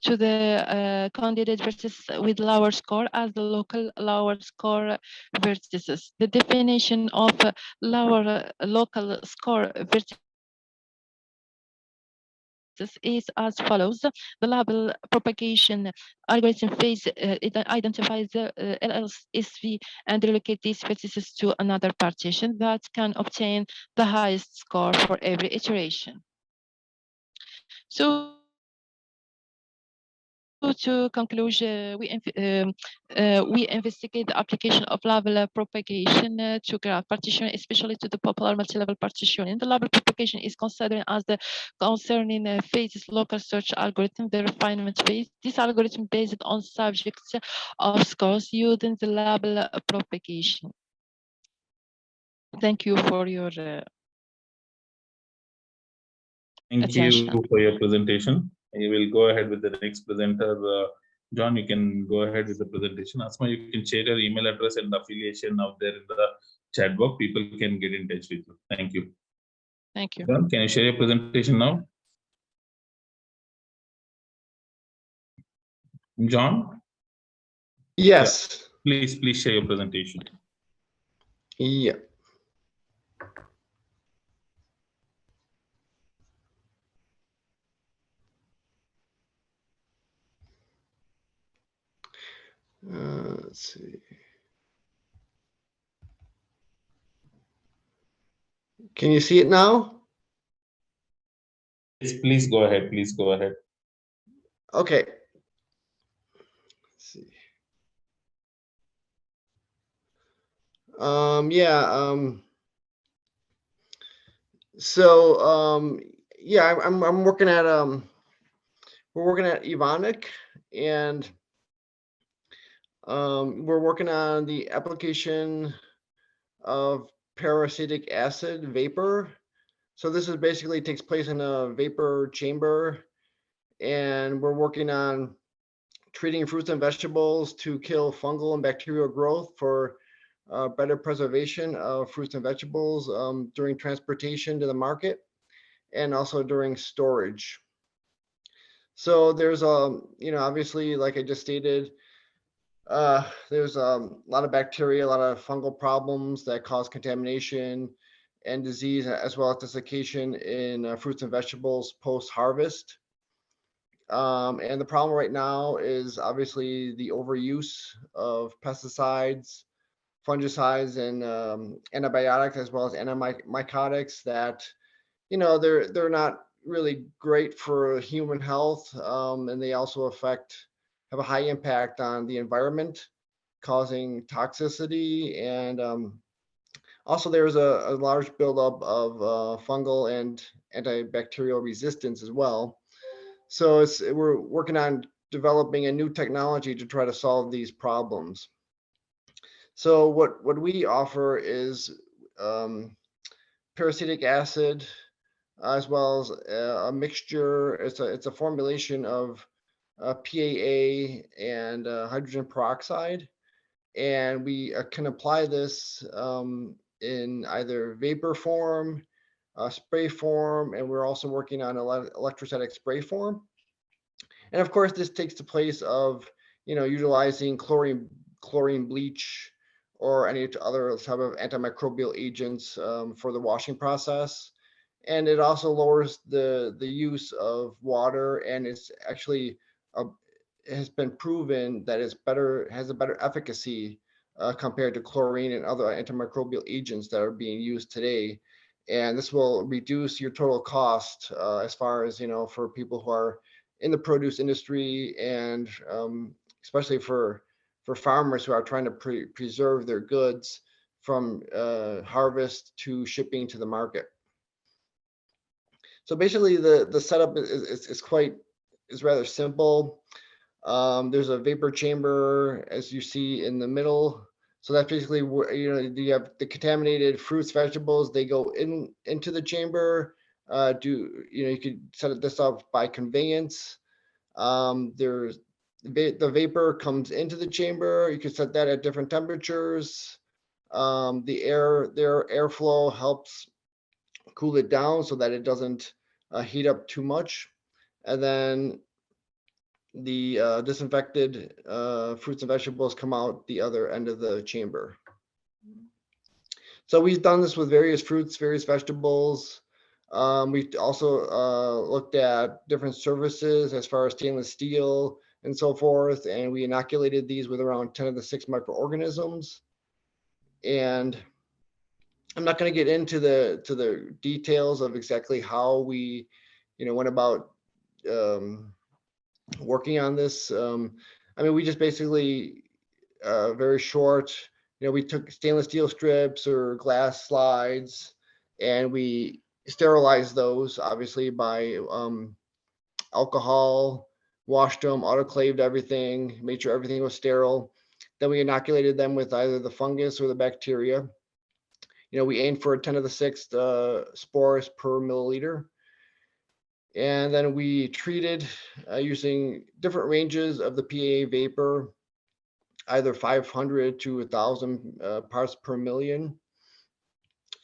to the candidate versus with lower score as the local lower score vertices. The definition of lower local score vertices is as follows. The label propagation algorithm phase it identifies the LSV and relocate these vertices to another partition that can obtain the highest score for every iteration. So to conclusion, we investigate the application of label propagation to graph partition, especially to the popular multi-level partitioning. The label propagation is considered as the concerning phases local search algorithm, the refinement phase. This algorithm based on subjects of scores using the label propagation. Thank you for your attention. You for your presentation. I will go ahead with the next presenter. John, you can go ahead with the presentation. Asma, you can share your email address and affiliation out there in the chat box. People can get in touch with you. Thank you. Thank you. John, can you share your presentation now? John, Yes. please share your presentation. Yeah. Let's see. Can you see it now? Please go ahead. Please go ahead. Okay. Let's see. Yeah, I'm working at we're working at Evonik, and we're working on the application of peracetic acid vapor. So this is basically takes place in a vapor chamber, and we're working on treating fruits and vegetables to kill fungal and bacterial growth for better preservation of fruits and vegetables during transportation to the market, and also during storage. So there's obviously, like I just stated, there's a lot of bacteria, a lot of fungal problems that cause contamination and disease, as well as desiccation in fruits and vegetables post-harvest. And the problem right now is obviously the overuse of pesticides, fungicides, and antibiotics, as well as antimycotics that, they're not really great for human health, and they also have a high impact on the environment, causing toxicity, and also there's a large buildup of fungal and antibacterial resistance as well. So we're working on developing a new technology to try to solve these problems. So what we offer is peracetic acid, as well as a mixture. It's a formulation of PAA and hydrogen peroxide, and we can apply this in either vapor form, spray form, and we're also working on electrostatic spray form. And of course, this takes the place of utilizing chlorine bleach or any other type of antimicrobial agents for the washing process. And it also lowers the use of water, and it's actually it has been proven that has a better efficacy compared to chlorine and other antimicrobial agents that are being used today. And this will reduce your total cost as far as, for people who are in the produce industry, and especially for farmers who are trying to preserve their goods from harvest to shipping to the market. So basically the setup is rather simple. There's a vapor chamber, as you see in the middle. So that's basically where, you have the contaminated fruits, vegetables, they go into the chamber. You could set this up by conveyance. There's the vapor comes into the chamber. You could set that at different temperatures. The airflow helps cool it down so that it doesn't heat up too much. And then the disinfected fruits and vegetables come out the other end of the chamber. So we've done this with various fruits, various vegetables. We've also looked at different surfaces as far as stainless steel and so forth, and we inoculated these with around 10 to the 6 microorganisms. And I'm not going to get into the details of exactly how we, went about working on this. We just basically very short. We took stainless steel strips or glass slides, and we sterilized those, obviously, by alcohol, washed them, autoclaved everything, made sure everything was sterile. Then we inoculated them with either the fungus or the bacteria. We aimed for 10 to the 6th spores per milliliter. And then we treated using different ranges of the PAA vapor, either 500 to 1,000 parts per million.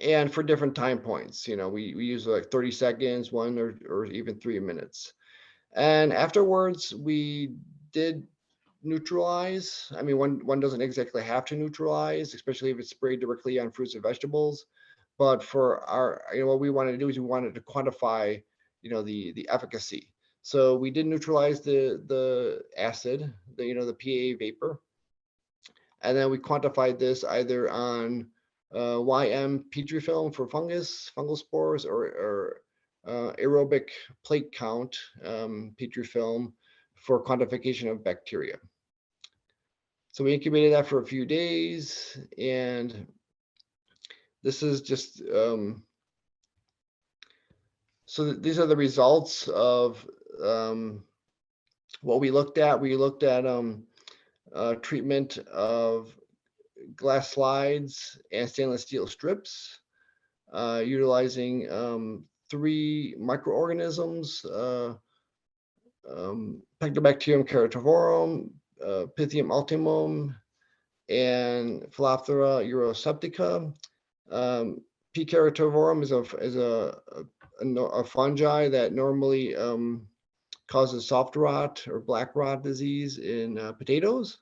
and for different time points. We use like 30 seconds, 1 or even 3 minutes. And afterwards, we did neutralize. I mean, one doesn't exactly have to neutralize, especially if it's sprayed directly on fruits and vegetables. But for our, what we wanted to do is we wanted to quantify, the efficacy. So we did neutralize the acid, the PA vapor, and then we quantified this either on YM Petri film for fungal spores, or aerobic plate count Petri film for quantification of bacteria. So we incubated that for a few days, and this is just so these are the results of what we looked at. We looked at treatment of glass slides and stainless steel strips, utilizing 3 microorganisms, Pectobacterium keratovorum, Pythium ultimum, and Phyllophthora uroseptica. P. keratovorum is a fungi that normally causes soft rot or black rot disease in potatoes,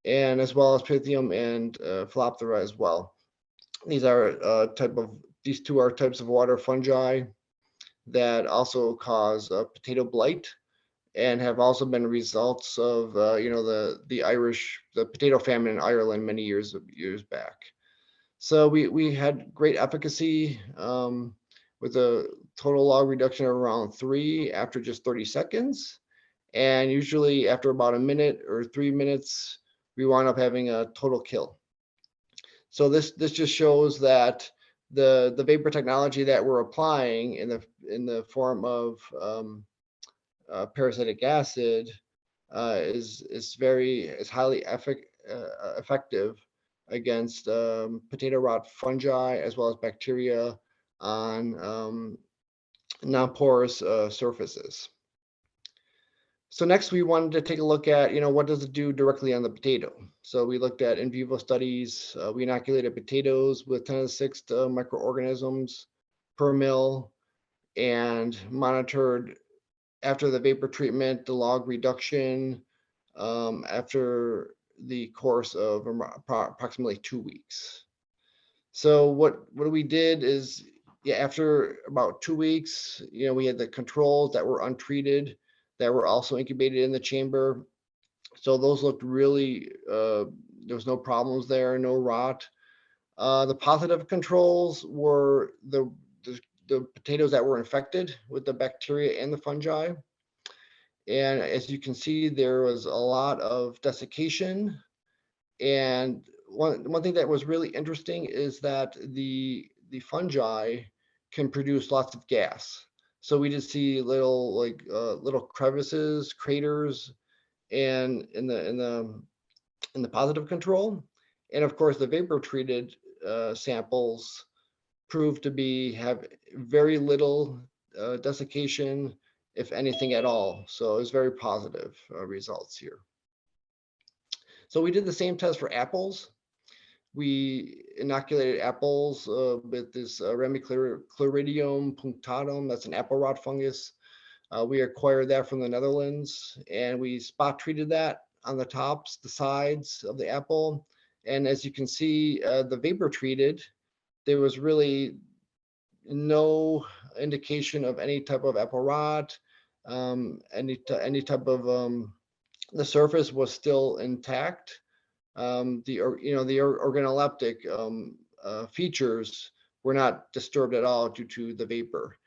and as well as Pythium and Phyllophthora as well. These two are types of water fungi that also cause potato blight, and have also been results of the potato famine in Ireland many years back. So we had great efficacy with a total log reduction of around 3 after just 30 seconds, and usually after about a minute or 3 minutes, we wound up having a total kill. So this just shows that the vapor technology that we're applying in the form of parasitic acid is highly effective against potato rot fungi as well as bacteria on non-porous surfaces. So next we wanted to take a look at, what does it do directly on the potato? So we looked at in vivo studies. We inoculated potatoes with 10 to the 6th microorganisms per mil, and monitored after the vapor treatment, the log reduction after the course of approximately 2 weeks. So what we did is, after about 2 weeks, we had the controls that were untreated that were also incubated in the chamber. So those looked really, there was no problems there, no rot. The positive controls were the potatoes that were infected with the bacteria and the fungi. And as you can see, there was a lot of desiccation. And one thing that was really interesting is that the fungi can produce lots of gas. So we did see little crevices, craters, and in the positive control. And of course, the vapor treated samples proved to have very little desiccation, if anything at all. So it was very positive results here. So we did the same test for apples. We inoculated apples with this Remichloridium punctatum. That's an apple rot fungus. We acquired that from the Netherlands, and we spot treated that on the tops, the sides of the apple. And as you can see, the vapor treated, there was really no indication of any type of apple rot, any type of the surface was still intact. The organoleptic features were not disturbed at all due to the vapor.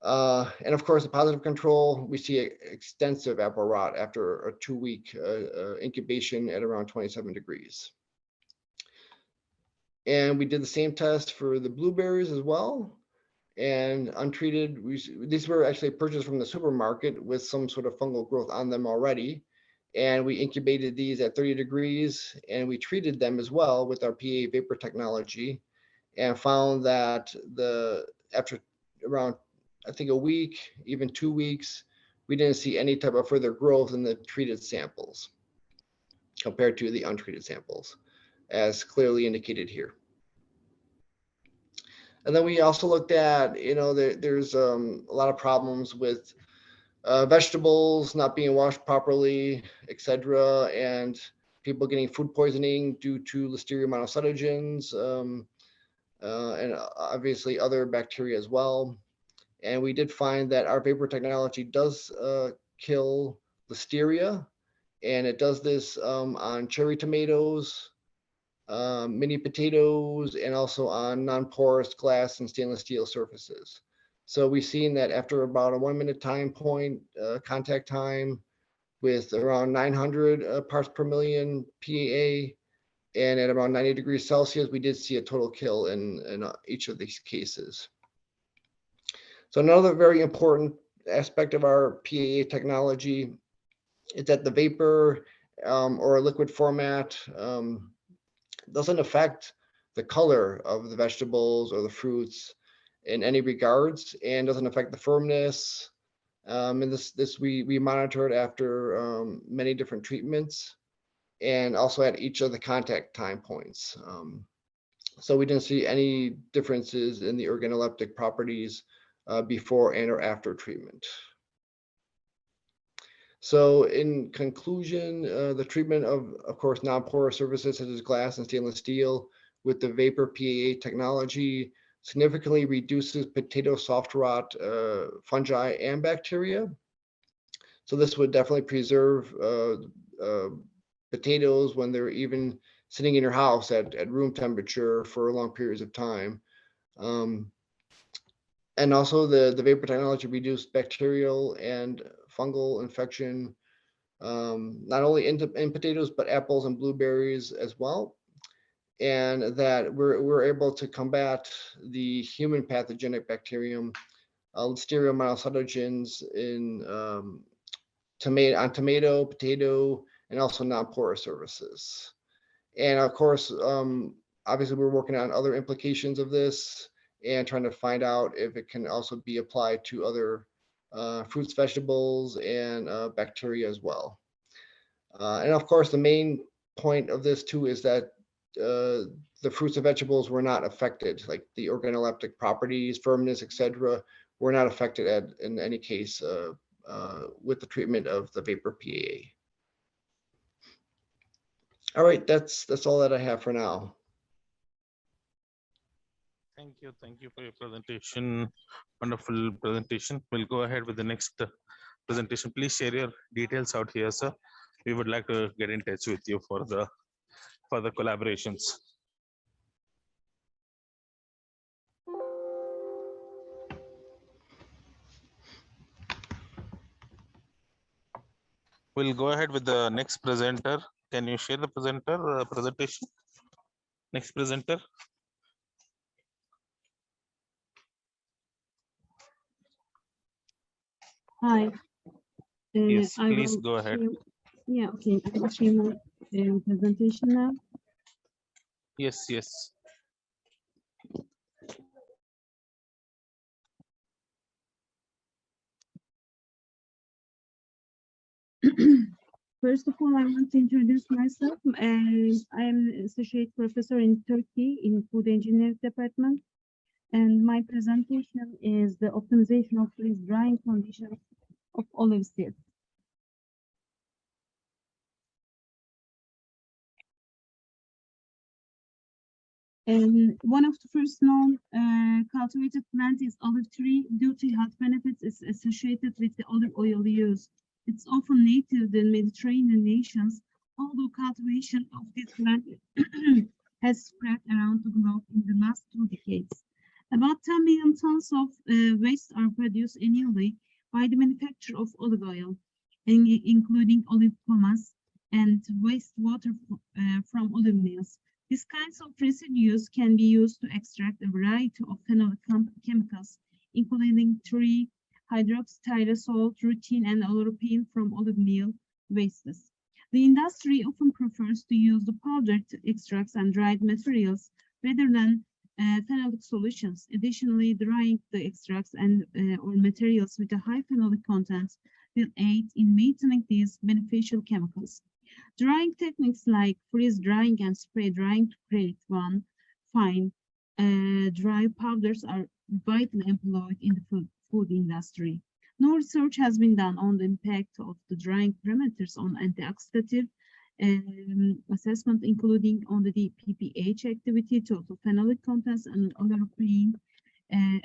And of course, the positive control, we see extensive apple rot after a 2-week incubation at around 27 degrees. And we did the same test for the blueberries as well. And untreated, these were actually purchased from the supermarket with some sort of fungal growth on them already. And we incubated these at 30 degrees, and we treated them as well with our PA vapor technology, and found that after around, I think, a week, even 2 weeks, we didn't see any type of further growth in the treated samples compared to the untreated samples, as clearly indicated here. And then we also looked at, there's a lot of problems with vegetables not being washed properly, etc., and people getting food poisoning due to Listeria monocytogenes, and obviously other bacteria as well. And we did find that our vapor technology does kill Listeria, and it does this on cherry tomatoes, mini potatoes, and also on non-porous glass and stainless steel surfaces. So we've seen that after about a 1 minute time point, contact time with around 900 parts per million PAA, and at around 90 degrees Celsius, we did see a total kill in each of these cases. So another very important aspect of our PAA technology is that the vapor or liquid format doesn't affect the color of the vegetables or the fruits in any regards, and doesn't affect the firmness. And this we monitored after many different treatments, and also at each of the contact time points. So we didn't see any differences in the organoleptic properties before and or after treatment. So in conclusion, the treatment of course, non-porous surfaces such as glass and stainless steel with the vapor PAA technology significantly reduces potato soft rot fungi and bacteria. So this would definitely preserve potatoes when they're even sitting in your house at room temperature for long periods of time. And also the vapor technology reduced bacterial and fungal infection, not only in potatoes, but apples and blueberries as well. And that we're able to combat the human pathogenic bacterium, Listeria monocytogenes in tomato, potato, and also non-porous surfaces. And of course, obviously we're working on other implications of this and trying to find out if it can also be applied to other fruits, vegetables, and bacteria as well. And of course, the main point of this too is that the fruits and vegetables were not affected, like the organoleptic properties, firmness, etc., were not affected in any case with the treatment of the vapor PAA. All right, that's all that I have for now. Thank you for your presentation. Wonderful presentation. We'll go ahead with the next presentation. Please share your details out here, sir. We would like to get in touch with you for the further collaborations. We'll go ahead with the next presenter. Can you share the presentation? Next presenter. Hi. Yes, I please will go ahead. Yeah, okay. I will share my presentation now. Yes, yes. First of all, I want to introduce myself. I am associate professor in Turkey in food engineering department. And my presentation is the optimization of freeze drying conditions of olive seeds. And one of the first known cultivated plant is olive tree. Due to health benefits, it's associated with the olive oil use. It's often native in Mediterranean nations, although cultivation of this plant has spread around the globe in the last 2 decades. About 10 million tons of waste are produced annually by the manufacture of olive oil, including olive pomace and wastewater from olive mills. These kinds of residues can be used to extract a variety of phenolic chemicals, including hydroxytyrosol, rutin, and oleuropein from olive meal wastes. The industry often prefers to use the powdered extracts and dried materials rather than phenolic solutions. Additionally, drying the extracts and or materials with a high phenolic content will aid in maintaining these beneficial chemicals. Drying techniques like freeze drying and spray drying to create one fine dry powders are widely employed in the food industry. No research has been done on the impact of the drying parameters on antioxidative assessment, including on the DPPH activity, total phenolic contents, and oleuropein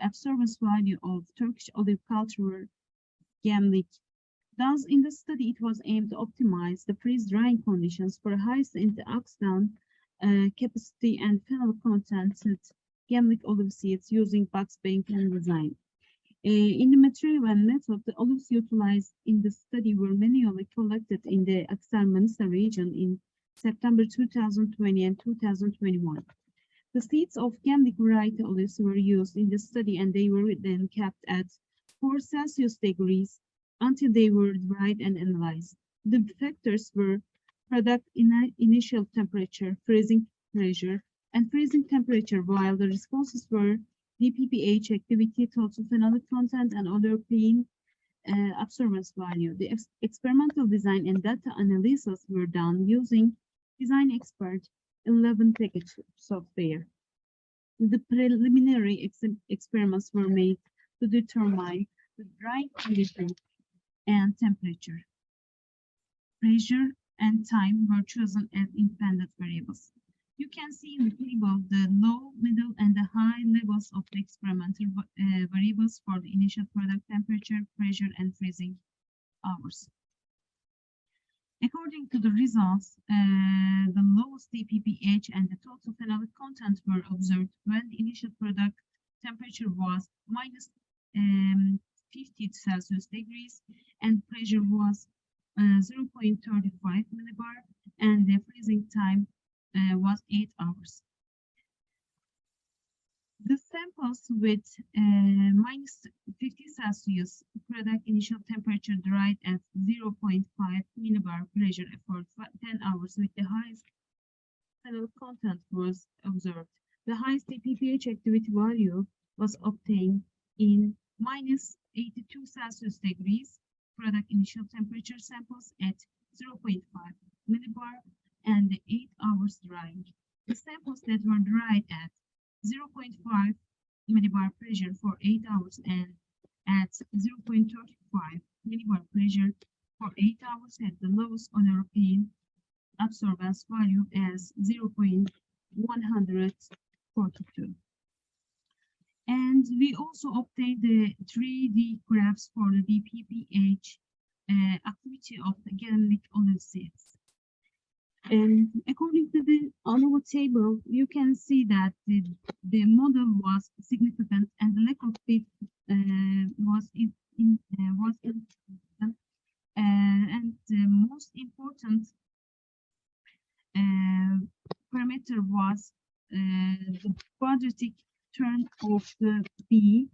absorbance value of Turkish olive culture gamlik. Thus, in the study, it was aimed to optimize the freeze-drying conditions for highest antioxidant capacity and phenol contented gamlik olive seeds using box banking design. In the material and method, the olives utilized in the study were manually collected in the Akhisar-Manisa region in September 2020 and 2021. The seeds of gamlik variety olives were used in the study, and they were then kept at 4 Celsius degrees until they were dried and analyzed. The factors were product initial temperature, freezing pressure, and freezing temperature, while the responses were DPPH activity, total phenolic content, and oleuropein absorbance value. The experimental design and data analysis were done using Design Expert 11 package software. The preliminary experiments were made to determine the drying conditions and temperature. Pressure and time were chosen as independent variables. You can see in the table the low, middle, and the high levels of the experimental variables for the initial product temperature, pressure, and freezing hours. According to the results, the lowest DPPH and the total phenolic content were observed when the initial product temperature was minus 50 Celsius degrees and pressure was 0.35 millibar, and the freezing time was 8 hours. The samples with minus 50 Celsius product initial temperature dried at 0.5 millibar pressure for 10 hours with the highest phenol content was observed. The highest DPPH activity value was obtained in minus 82 Celsius degrees product initial temperature samples at 0.5 millibar and the 8 hours drying. The samples that were dried at 0.5 millibar pressure for 8 hours and at 0.35 millibar pressure for 8 hours had the lowest oleuropein absorbance value as 0.142. And we also obtained the 3D graphs for the DPPH activity of the gamlik olive seeds. And according to the ANOVA table, you can see that the model was significant and the lack of fit was insignificant. And the most important parameter was the quadratic term of the B,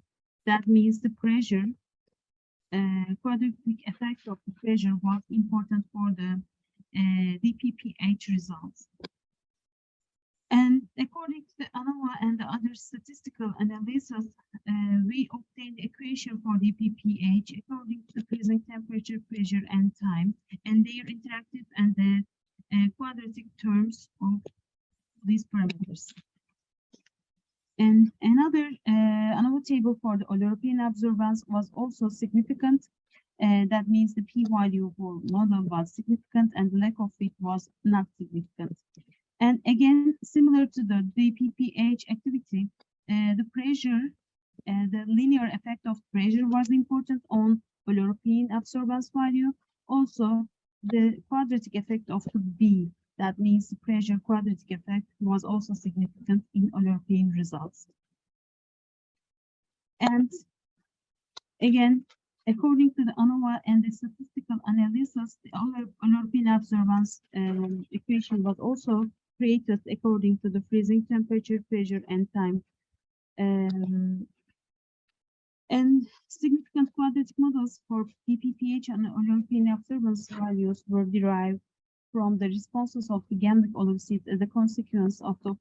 that means the pressure. Quadratic effect of the pressure was important for the DPPH results. And according to the ANOVA and the other statistical analysis, we obtained the equation for DPPH according to the freezing temperature, pressure, and time, and their interactive and the quadratic terms of these parameters. And another ANOVA table for the oleuropein absorbance was also significant. That means the p-value for model was significant and the lack of fit was not significant. And again, similar to the DPPH activity, the pressure, the linear effect of pressure was important on oleuropein absorbance value. Also, the quadratic effect of the B, that means the pressure quadratic effect, was also significant in oleuropein results. And again, according to the ANOVA and the statistical analysis, the oleuropein absorbance equation was also created according to the freezing temperature, pressure, and time. And significant quadratic models for DPPH and oleuropein absorbance values were derived from the responses of the gamlik olive seeds as a consequence of the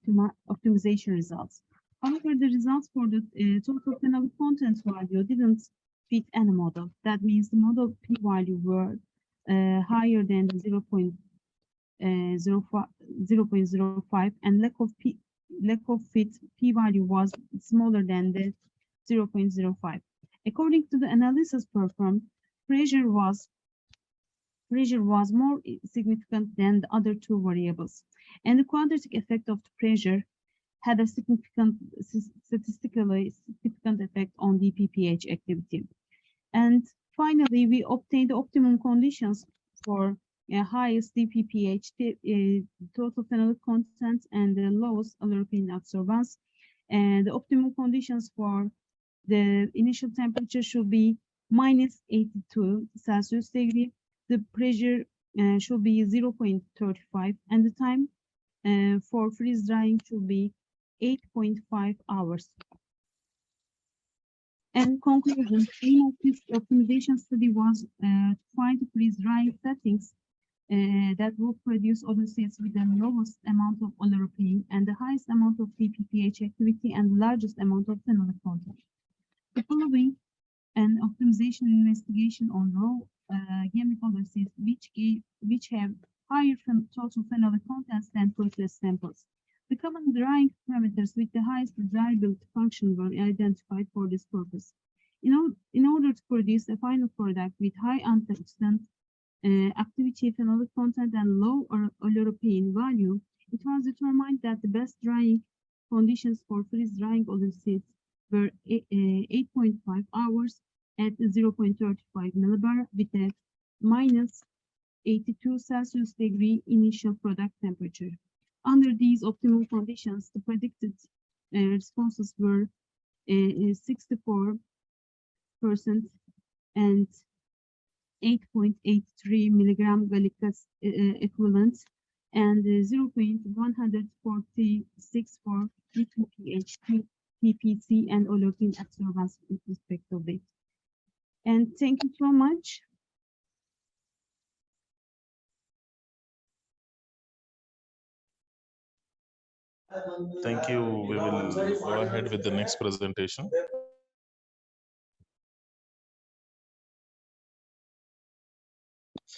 optimization results. However, the results for the total phenolic content value didn't fit any model. That means the model p-value were higher than 0.05 and lack of lack of fit p-value was smaller than the 0.05. According to the analysis performed, pressure was more significant than the other two variables, and the quadratic effect of the pressure had a statistically significant effect on DPPH activity. And finally, we obtained the optimum conditions for highest DPPH, total phenolic content, and the lowest oleuropein absorbance. And the optimum conditions for the initial temperature should be -82 Celsius degree. The pressure should be 0.35, and the time for freeze drying should be 8.5 hours. And conclusion, aim of this optimization study was to find freeze drying settings that will produce odocytes with the lowest amount of oleuropein and the highest amount of DPPH activity and the largest amount of phenolic content. The following an optimization investigation on raw gamete odocytes which have higher total phenolic contents than processed samples. The common drying parameters with the highest desirability function were identified for this purpose. In order to produce a final product with high antioxidant activity, phenolic content, and low oleuropein value, it was determined that the best drying conditions for freeze drying odocytes were 8.5 hours at 0.35 millibar with a -82 Celsius degree initial product temperature. Under these optimal conditions, the predicted responses were 64% and 8.83 milligram gallic acid equivalent and 0.146 for DPPH, TPC, and oleuropein absorbance respectively. And thank you so much. Thank you. We will go ahead with the next presentation.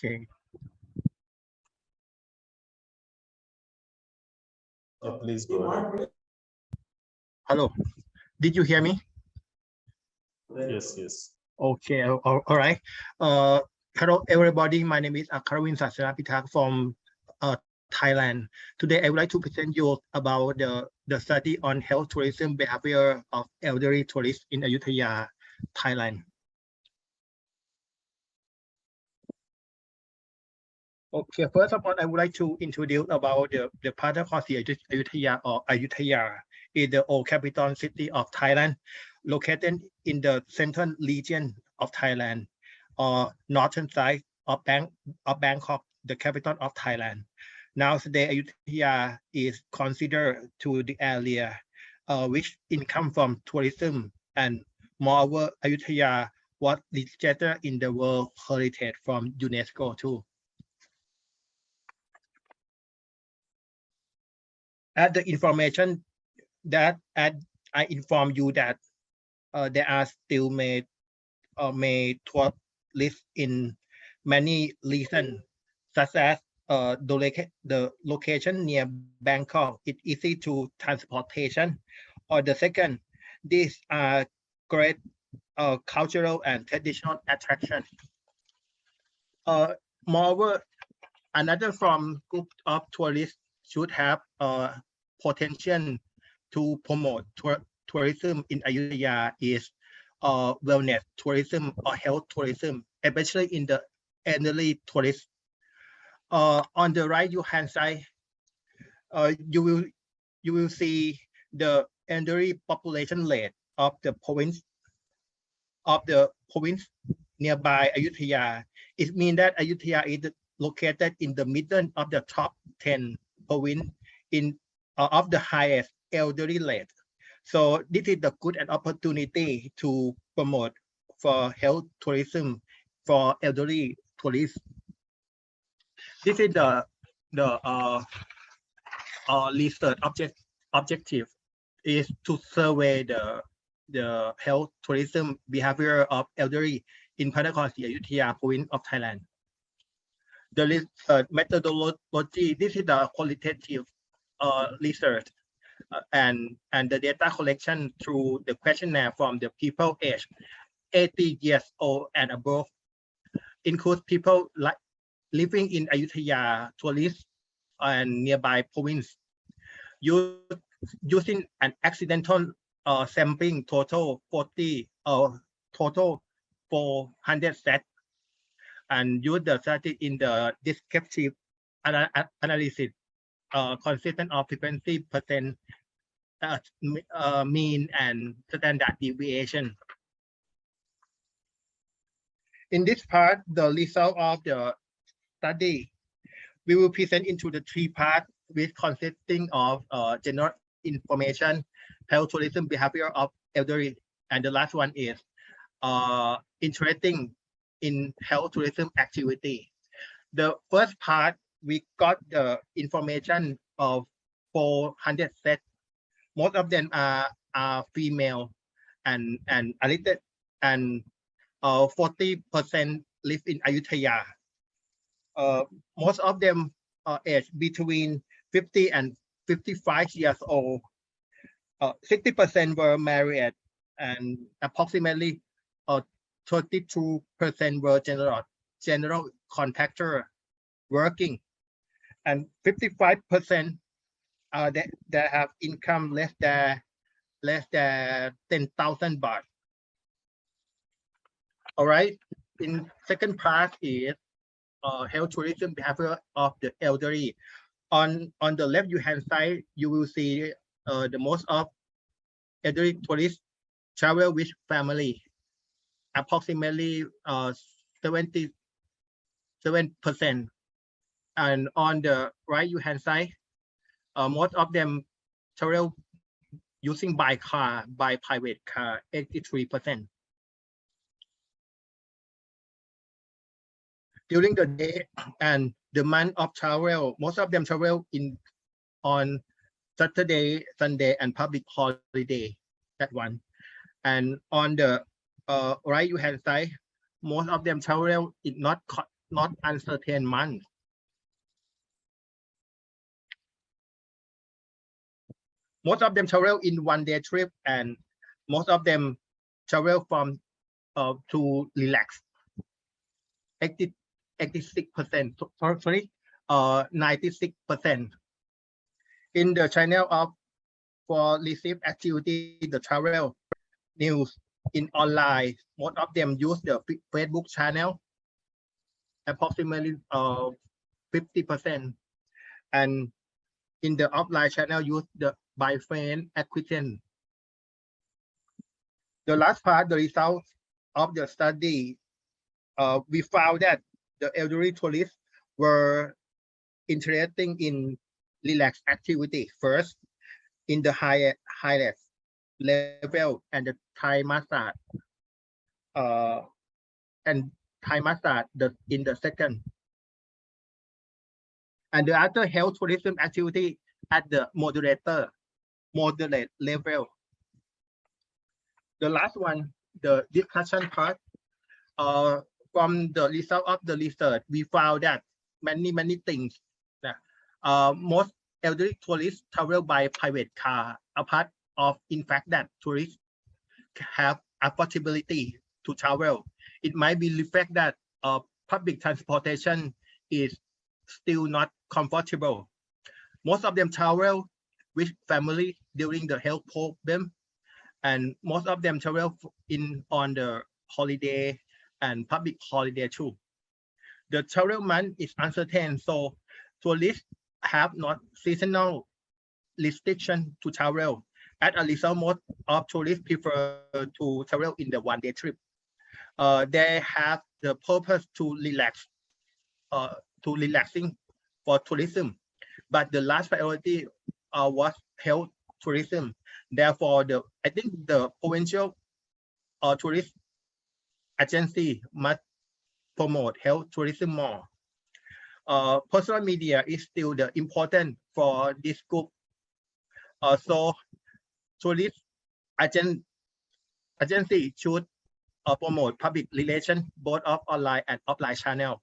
Okay. Yeah, please go ahead. Hello. Did you hear me? Yes, yes. Okay. All right. Hello, everybody. My name is Karavin Sasanapitak from Thailand. Today, I would like to present you about the study on health tourism behavior of elderly tourists in Ayutthaya, Thailand. Okay, first of all, I would like to introduce about the Pathakoti Ayutthaya or Ayutthaya is the old capital city of Thailand, located in the central region of Thailand, or northern side of Bangkok, the capital of Thailand. Now today, Ayutthaya is considered to the area which income from tourism, and moreover, Ayutthaya was registered in the World Heritage from UNESCO too. At the information that I inform you that there are still made tour lists in many regions, such as the location near Bangkok, it's easy to transportation. Or the second, these are great cultural and traditional attractions. Moreover, another from group of tourists should have potential to promote tourism in Ayutthaya is wellness tourism or health tourism, especially in the elderly tourists. On the right hand side, you will see the elderly population rate of the province nearby Ayutthaya. It means that Ayutthaya is located in the middle of the top 10 province of the highest elderly rate. So this is the good opportunity to promote for health tourism for elderly tourists. This is the research objective is to survey the health tourism behavior of elderly in Pathakoti Ayutthaya province of Thailand. The research methodology, this is the qualitative research. and the data collection through the questionnaire from the people aged 80 years old and above includes people like living in Ayutthaya, tourists, and nearby province. Using an accidental sampling total 400 sets and use the study in the descriptive analysis consistent of frequency percent mean and standard deviation. In this part, the result of the study we will present into the three parts, which consisting of general information, health, tourism, behavior of elderly, and the last one is interesting in health tourism activity. The first part, we got the information of 400 sets. Most of them are female and adults, and 40% live in Ayutthaya. Most of them are aged between 50 and 55 years old. 60% were married, and approximately 32% were general contractor working, and 55% that have income less than 10,000 baht. All right. In second part is health tourism behavior of the elderly. On the left hand side, you will see the most of elderly tourists travel with family, approximately 77%. And on the right hand side, most of them travel using by private car, 83%. During the day and the month of travel, most of them travel on Saturday, Sunday, and public holiday. That one. And on the right hand side, most of them travel in not uncertain months. Most of them travel in one-day trip, and most of them travel from to relax. 86%, sorry, 96%. In the channel of for receive activity, the travel news in online, most of them use the Facebook channel, approximately 50%, and in the offline channel use the by friend acquaintance. The last part, the results of the study, we found that the elderly tourists were interested in relaxed activity first in the highest level, and the Thai massage in the second, and the other health tourism activity at the moderate level. The last one, the discussion part, from the result of the research, we found that many things. Most elderly tourists travel by private car, apart of in fact that tourists have affordability to travel. It might be the fact that public transportation is still not comfortable. Most of them travel with family during the health problem, and most of them travel on the holiday and public holiday too. The travel month is uncertain, so tourists have not seasonal restriction to travel. As a result, most of tourists prefer to travel in the one-day trip. They have the purpose to relaxing for tourism, but the last priority was health tourism. Therefore, I think the provincial tourist agency must promote health tourism more. Personal media is still the important for this group. So tourist agency should promote public relations both of online and offline channel.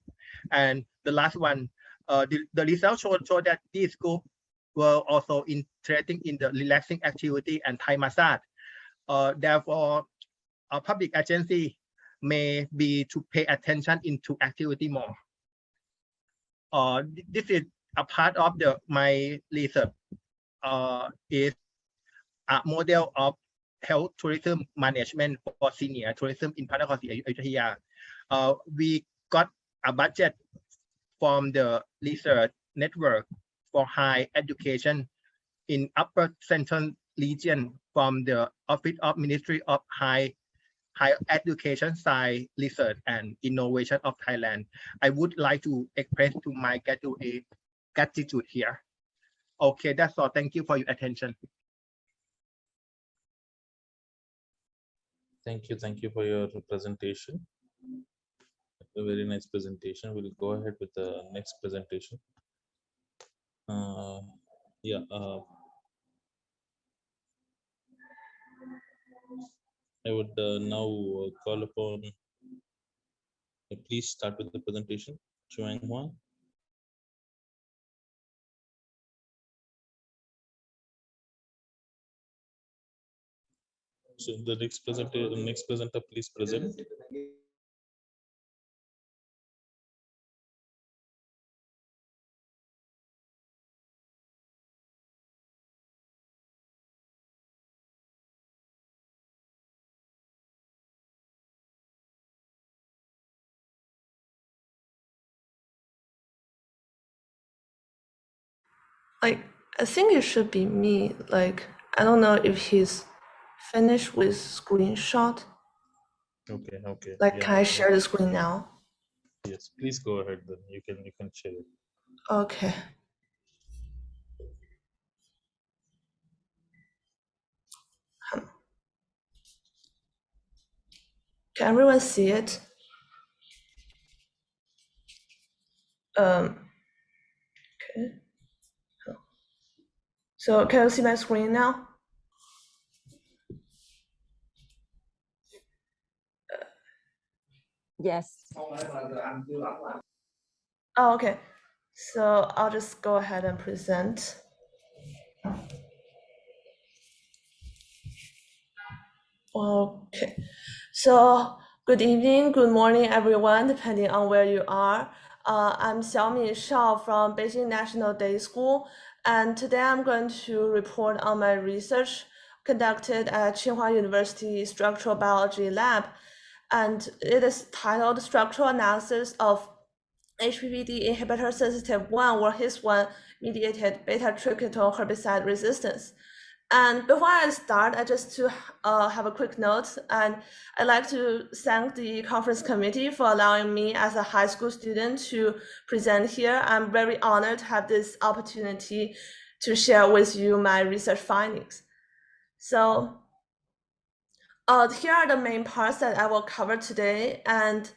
And the last one, the results show that this group were also interested in the relaxing activity and Thai massage. Therefore, a public agency may be to pay attention into activity more. This is a part of my research. Is a model of health tourism management for senior tourism in Panakosi, Ayutthaya. We got a budget from the research network for higher education in Upper Central region from the Office of Ministry of Higher Education, Science, Research and Innovation of Thailand. I would like to express to my gratitude here. Okay, that's all. Thank you for your attention. Thank you for your presentation. A very nice presentation. We'll go ahead with the next presentation. I would now call upon, please start with the presentation, Chuang Huang. So the next presenter, please present. Like, I think it should be me. Like, I don't know if he's finished with screenshot. Okay. Like, Yeah, can I share the screen now? Yes, please go ahead. Then you can share it. Okay. Can everyone see it? Okay. So can you see my screen now? Yes. Oh, okay. So I'll just go ahead and present. Okay. So good evening, good morning, everyone, depending on where you are. I'm Xiaomi Shao from Beijing National Day School, and today I'm going to report on my research conducted at Tsinghua University Structural Biology Lab, and it is titled Structural Analysis of HPPD Inhibitor Sensitive 1 or HIS1 Mediated Beta-Trichotol Herbicide Resistance. And before I start, I just to have a quick note, and I'd like to thank the conference committee for allowing me as a high school student to present here. I'm very honored to have this opportunity to share with you my research findings. So here are the main parts that I will cover today. And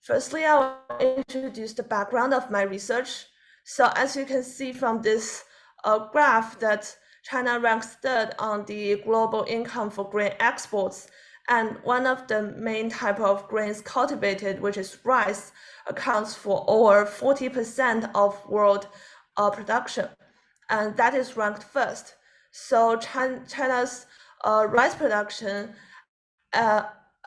firstly, I will introduce the background of my research. So as you can see from this graph that China ranks third on the global income for grain exports, and one of the main type of grains cultivated, which is rice, accounts for over 40% of world production, and that is ranked first. So China's rice production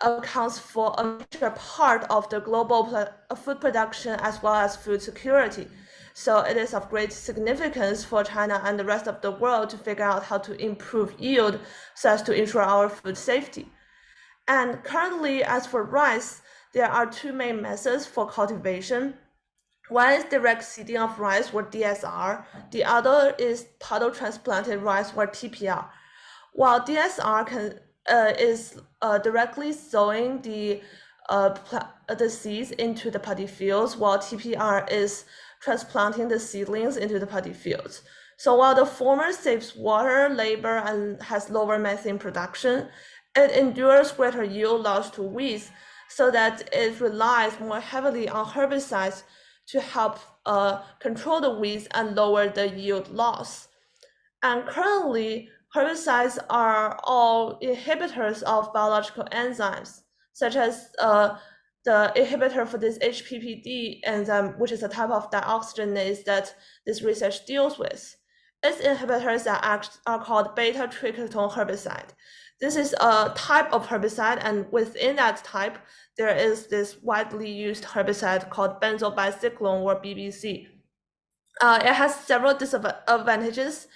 accounts for a major part of the global food production as well as food security. So it is of great significance for China and the rest of the world to figure out how to improve yield so as to ensure our food safety. And currently, as for rice, there are two main methods for cultivation. One is direct seeding of rice, or DSR. The other is puddle transplanted rice, or TPR. While DSR is directly sowing the seeds into the paddy fields, while TPR is transplanting the seedlings into the paddy fields. So while the former saves water, labor, and has lower methane production, it endures greater yield loss to weeds, so that it relies more heavily on herbicides to help control the weeds and lower the yield loss. And currently, herbicides are all inhibitors of biological enzymes, such as the inhibitor for this HPPD enzyme, which is a type of dioxygenase that this research deals with. its inhibitors are called beta-trichetone herbicide. This is a type of herbicide, and within that type, there is this widely used herbicide called benzobicyclone, or BBC. It has several disadvantages,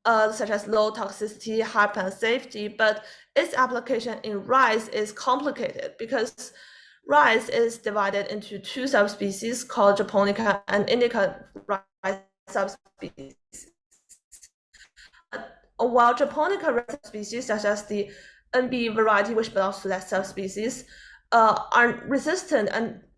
such as low toxicity, high plant safety, but its application in rice is complicated because rice is divided into two subspecies called Japonica and Indica rice subspecies. While Japonica rice species, such as the NB variety, which belongs to that subspecies, are resistant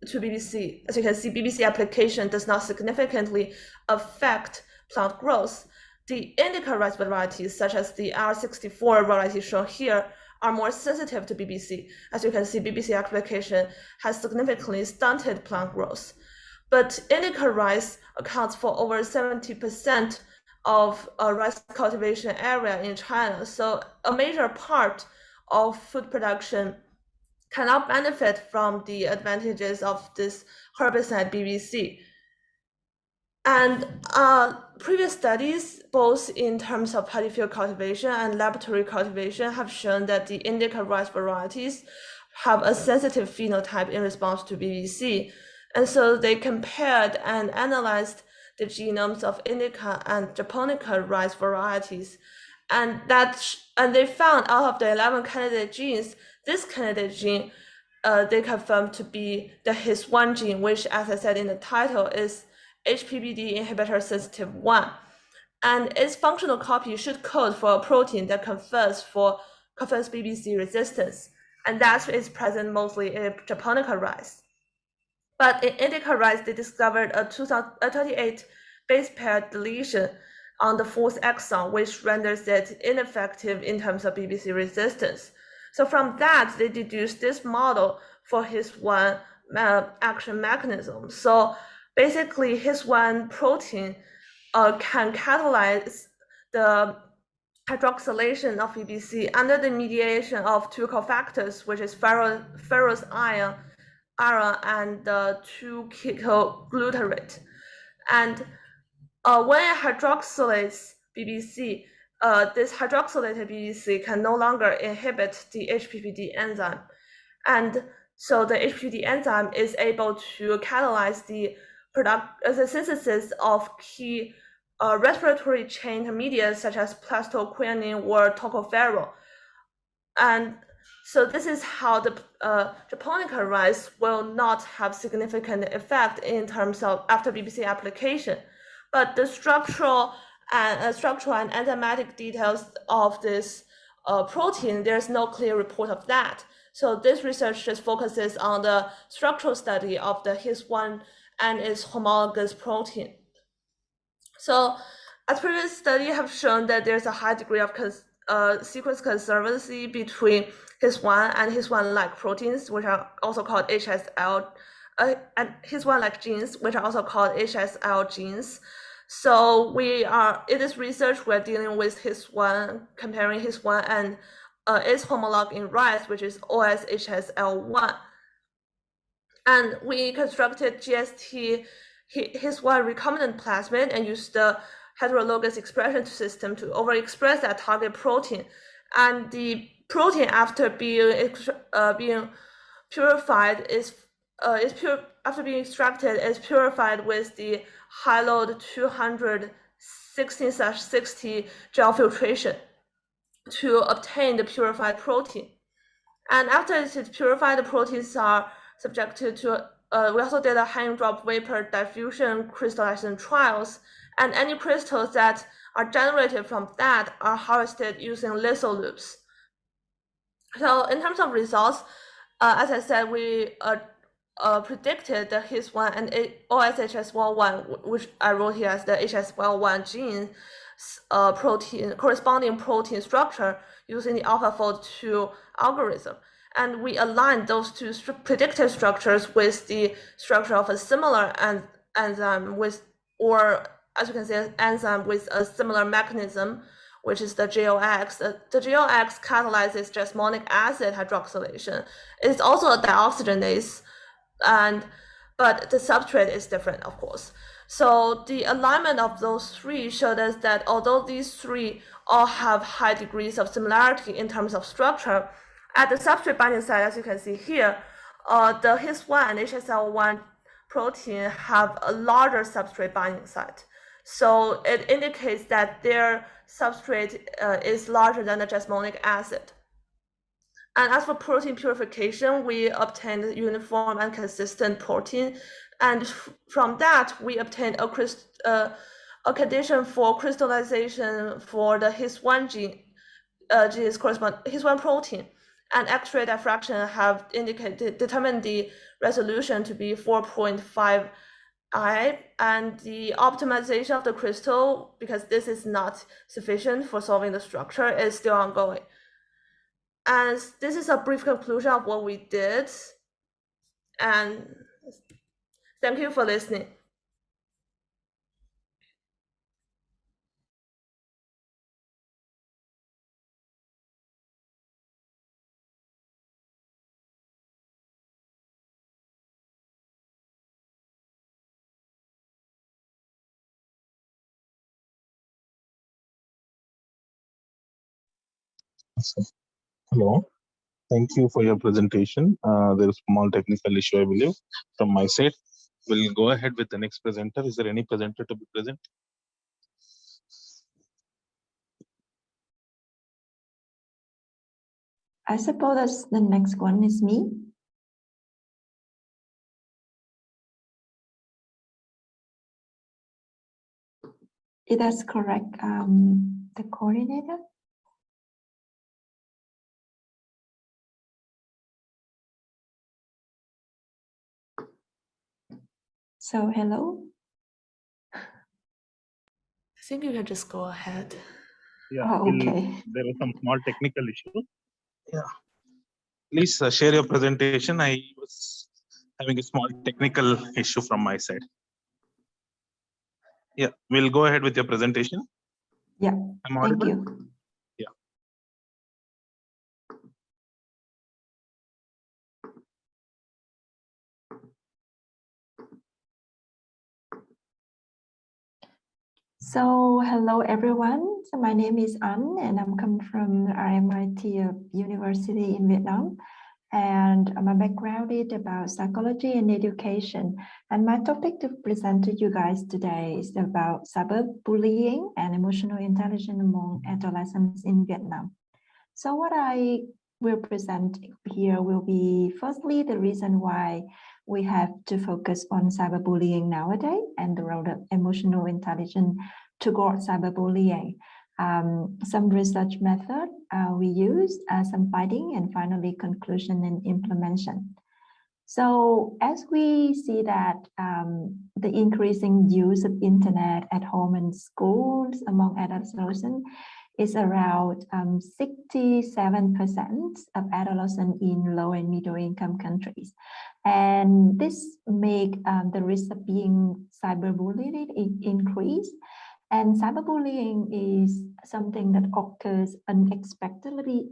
to BBC. As you can see, BBC application does not significantly affect plant growth. The indica rice varieties, such as the R64 variety shown here, are more sensitive to BBC. As you can see, BBC application has significantly stunted plant growth. But indica rice accounts for over 70% of rice cultivation area in China. So a major part of food production cannot benefit from the advantages of this herbicide BBC. And previous studies, both in terms of paddy field cultivation and laboratory cultivation, have shown that the indica rice varieties have a sensitive phenotype in response to BBC. And so they compared and analyzed the genomes of indica and japonica rice varieties. And they found out of the 11 candidate genes, this candidate gene, they confirmed to be the HIS1 gene, which, as I said in the title, is HPPD inhibitor sensitive 1. And its functional copy should code for a protein that confers BBC resistance. And that is present mostly in japonica rice. But in indica rice, they discovered a 28 base pair deletion on the 4th exon, which renders it ineffective in terms of BBC resistance. So from that, they deduced this model for HIS1 action mechanism. So basically, HIS1 protein can catalyze the hydroxylation of BBC under the mediation of two cofactors, which is ferrous iron and 2-ketoglutarate. And when it hydroxylates BBC, this hydroxylated BBC can no longer inhibit the HPPD enzyme. And so the HPPD enzyme is able to catalyze the synthesis of key respiratory chain intermediates such as plastoquinine or tocopherol. And so this is how the japonica rice will not have significant effect in terms of after BBC application. But the structural and enzymatic details of this protein, there's no clear report of that. So this research just focuses on the structural study of the HIS1 and its homologous protein. So as previous studies have shown that there's a high degree of sequence conservancy between HIS1 and HIS1-like proteins, which are also called HSL, and HIS1-like genes, which are also called HSL genes. So in this research, we're dealing with HIS1, comparing HIS1 and its homolog in rice, which is OSHSL1. And we constructed GST HIS1 recombinant plasmid and used the heterologous expression system to overexpress that target protein. And the protein, after being purified, after being extracted, is purified with the high load 216/60 gel filtration to obtain the purified protein. And after it is purified, the proteins are subjected to, we also did a hang drop vapor diffusion crystallization trials, and any crystals that are generated from that are harvested using litho loops. So in terms of results, as I said, we predicted the HIS1 and OSHS11, which I wrote here as the HSL1 gene corresponding protein structure using the AlphaFold 2 algorithm. And we aligned those two predicted structures with the structure of a similar enzyme or as you can see, an enzyme with a similar mechanism, which is the GOX. The GOX catalyzes jasmonic acid hydroxylation. It's also a dioxygenase, but the substrate is different, of course. So the alignment of those three showed us that although these three all have high degrees of similarity in terms of structure, at the substrate binding site, as you can see here, the HIS1 and HSL1 protein have a larger substrate binding site. So it indicates that their substrate is larger than the jasmonic acid. And as for protein purification, we obtained uniform and consistent protein. And from that, we obtained a condition for crystallization for the HIS1 gene, HIS1 protein. And X-ray diffraction have determined the resolution to be 4.5 I, and the optimization of the crystal, because this is not sufficient for solving the structure, is still ongoing. And this is a brief conclusion of what we did. And thank you for listening. Hello. Thank you for your presentation. There is a small technical issue, I believe, from my side. We'll go ahead with the next presenter. Is there any presenter to be present? I suppose the next one is me. Is that correct, the coordinator? So, hello? I think you can just go ahead. Yeah, okay. There was some small technical issue. Yeah. Please share your presentation. I was having a small technical issue from my side. Yeah, we'll go ahead with your presentation. Yeah, I'm audible? thank you. Yeah. So, hello everyone. So my name is An and I'm coming from RMIT University in Vietnam. And my background is about psychology and education. And my topic to present to you guys today is about cyberbullying and emotional intelligence among adolescents in Vietnam. So what I will present here will be firstly the reason why we have to focus on cyberbullying nowadays and the role of emotional intelligence toward cyberbullying. Some research method we use, some finding, and finally conclusion and implementation. So as we see that the increasing use of internet at home and schools among adolescents is around 67% of adolescents in low and middle income countries. And this make the risk of being cyberbullied increase. And cyberbullying is something that occurs unexpectedly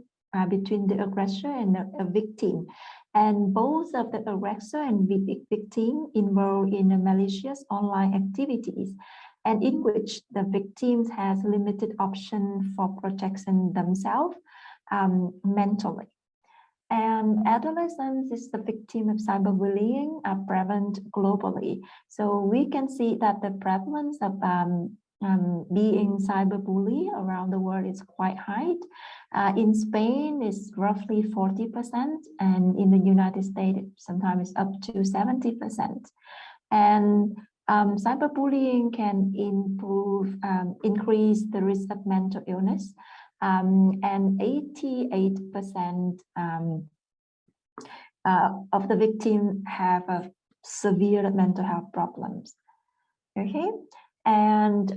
between the aggressor and a victim. And both of the aggressor and victim involved in malicious online activities, and in which the victims has limited option for protecting themselves mentally. And adolescents is the victim of cyberbullying are prevalent globally. So we can see that the prevalence of being cyberbullied around the world is quite high. In Spain, it's roughly 40%, and in the United States, sometimes up to 70%. And cyberbullying can increase the risk of mental illness, and 88% of the victims have severe mental health problems. Okay. And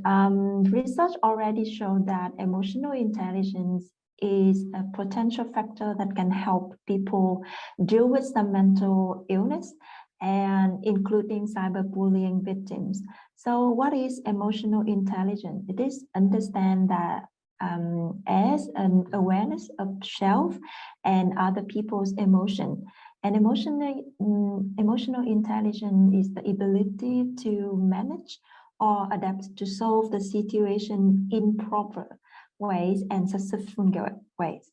research already showed that emotional intelligence is a potential factor that can help people deal with some mental illness, and including cyberbullying victims. So what is emotional intelligence? It is understand that as an awareness of self and other people's emotion. And emotional intelligence is the ability to manage or adapt to solve the situation in proper ways and successful ways.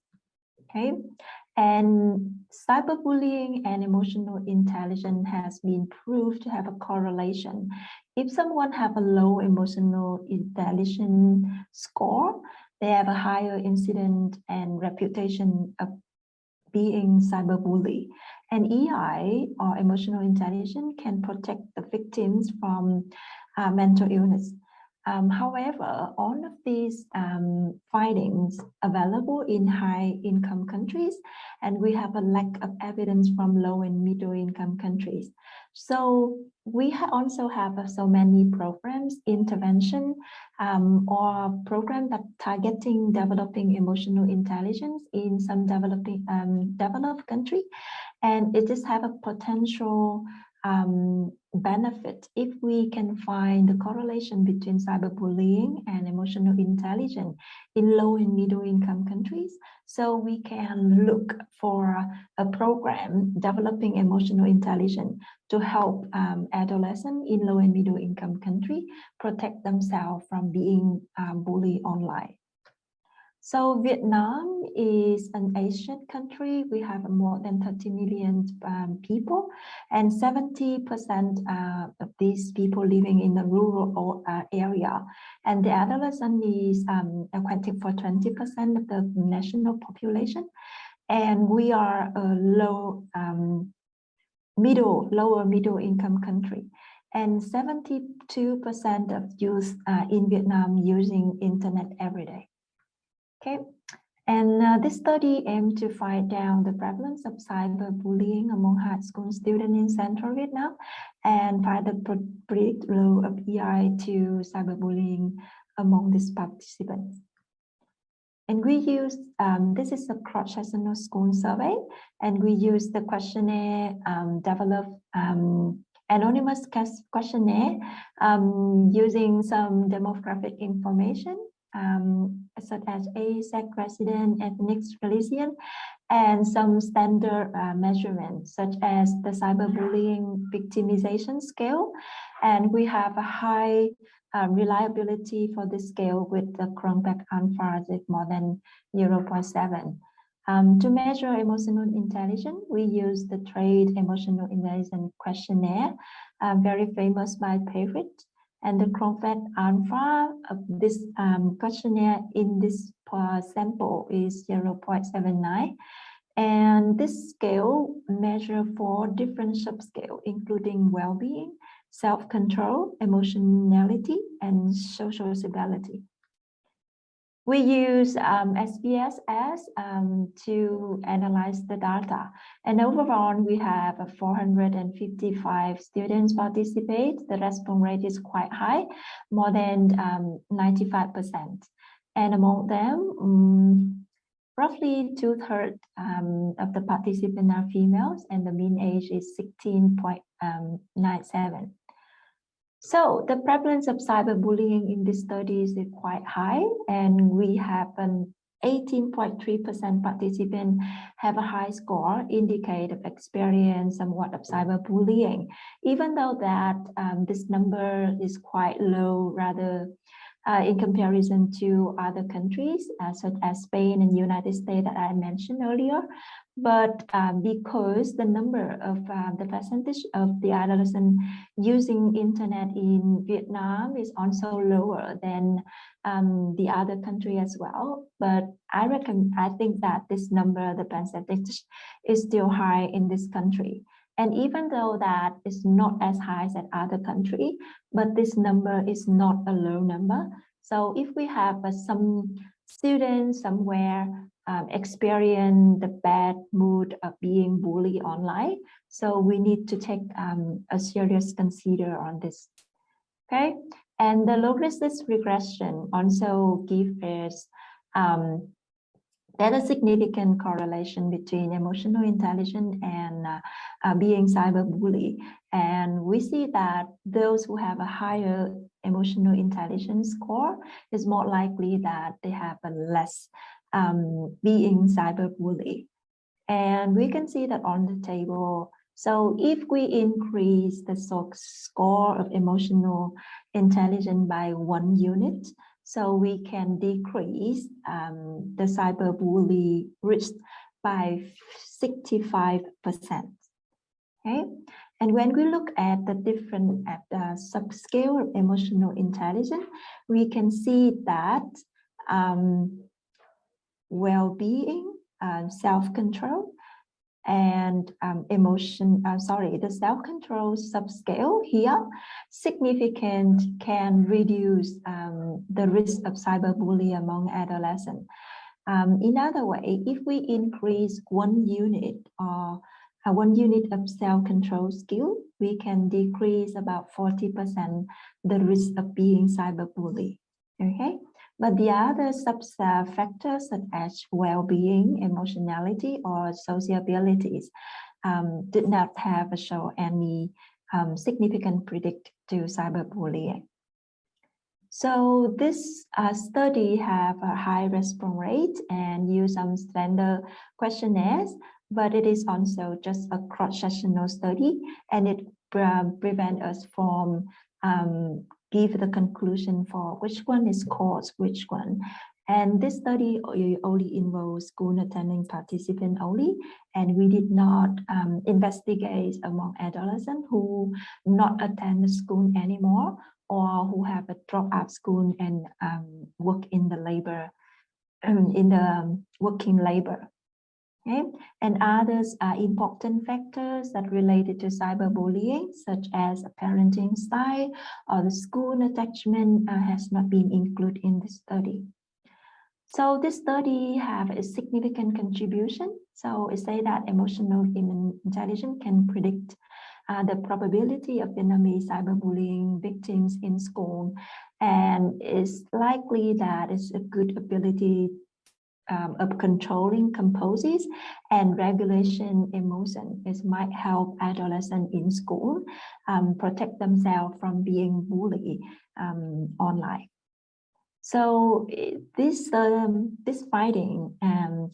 Okay, and cyberbullying and emotional intelligence has been proved to have a correlation. If someone have a low emotional intelligence score, they have a higher incidence and reputation of being cyberbullied. And EI, or emotional intelligence, can protect the victims from mental illness. However, all of these findings available in high-income countries, and we have a lack of evidence from low and middle-income countries. So we also have so many programs, intervention, or program that targeting developing emotional intelligence in some developed country, and it just have a potential benefit if we can find the correlation between cyberbullying and emotional intelligence in low and middle income countries. So we can look for a program developing emotional intelligence to help adolescents in low and middle income country protect themselves from being bullied online. So Vietnam is an Asian country. We have more than 30 million people, and 70% of these people living in the rural area. And the adolescent is accounting for 20% of the national population. And we are a lower middle income country. And 72% of youth in Vietnam using internet every day. Okay, and this study aimed to find down the prevalence of cyberbullying among high school students in central Vietnam and find the predicted role of EI to cyberbullying among these participants. And we use, this is a cross-sectional school survey, and we use the questionnaire, developed anonymous questionnaire using some demographic information, such as age, sex, resident, ethnic, religion, and some standard measurements, such as the cyberbullying victimization scale. And we have a high reliability for the scale with the Cronbach alpha more than 0.7. To measure emotional intelligence, we use the TRADE Emotional Intelligence Questionnaire, very famous by Patrick. And the Cronbach alpha of this questionnaire in this sample is 0.79. And this scale measures 4 different subscales, including well-being, self-control, emotionality, and social stability. We use SPSS to analyze the data. And overall, we have 455 students participate. The response rate is quite high, more than 95%. And among them, roughly 2/3 of the participants are females, and the mean age is 16.97. So the prevalence of cyberbullying in this study is quite high, and we have an 18.3% participant have a high score, indicate of experience somewhat of cyberbullying, even though that this number is quite low, rather in comparison to other countries such as Spain and United States that I mentioned earlier. But because the number of the percentage of the adolescents using internet in Vietnam is also lower than the other country as well. But I think that this number, the percentage, is still high in this country. And even though that is not as high as other country, but this number is not a low number. So if we have some students somewhere experience the bad mood of being bullied online, so we need to take a serious consider on this. Okay, and the logistic regression also gives us there's a significant correlation between emotional intelligence and being cyberbullied. And we see that those who have a higher emotional intelligence score is more likely that they have a less being cyberbullied. And we can see that on the table. So if we increase the score of emotional intelligence by 1 unit, so we can decrease the cyberbully risk by 65%. Okay, and when we look at the different subscale of emotional intelligence, we can see that well-being, self-control, and the self-control subscale here significant can reduce the risk of cyberbullying among adolescents. In other way, if we increase 1 unit or 1 unit of self-control skill, we can decrease about 40% the risk of being cyberbullied. Okay, but the other factors such as well-being, emotionality, or sociabilities did not have show any significant predict to cyberbullying. So this study have a high response rate and use some standard questionnaires, but it is also just a cross-sectional study, and it prevent us from give the conclusion for which one is caused which one. And this study only involves school attending participants only, and we did not investigate among adolescents who not attend the school anymore or who have a drop out school and work in the labor, in the working labor. Okay, and others are important factors that related to cyberbullying, such as a parenting style or the school attachment has not been included in the study. So this study have a significant contribution. So it say that emotional intelligence can predict the probability of enemy cyberbullying victims in school, and it's likely that it's a good ability of controlling compulses and regulation emotion. It might help adolescents in school protect themselves from being bullied online. So this finding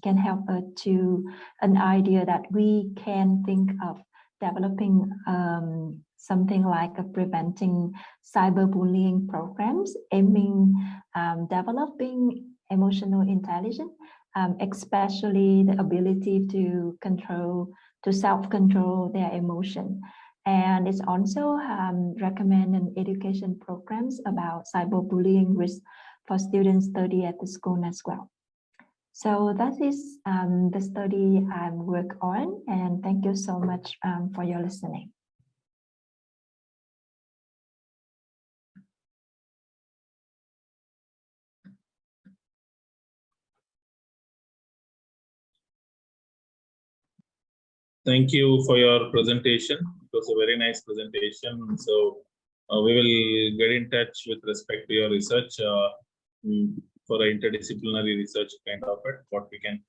can help us to an idea that we can think of developing something like a preventing cyberbullying programs aiming developing emotional intelligence, especially the ability to self-control their emotion. And it's also recommended education programs about cyberbullying risk for students study at the school as well. So that is the study I work on, and thank you so much for your listening. Thank you for your presentation. It was a very nice presentation. So we will get in touch with respect to your research for interdisciplinary research kind of it, what we can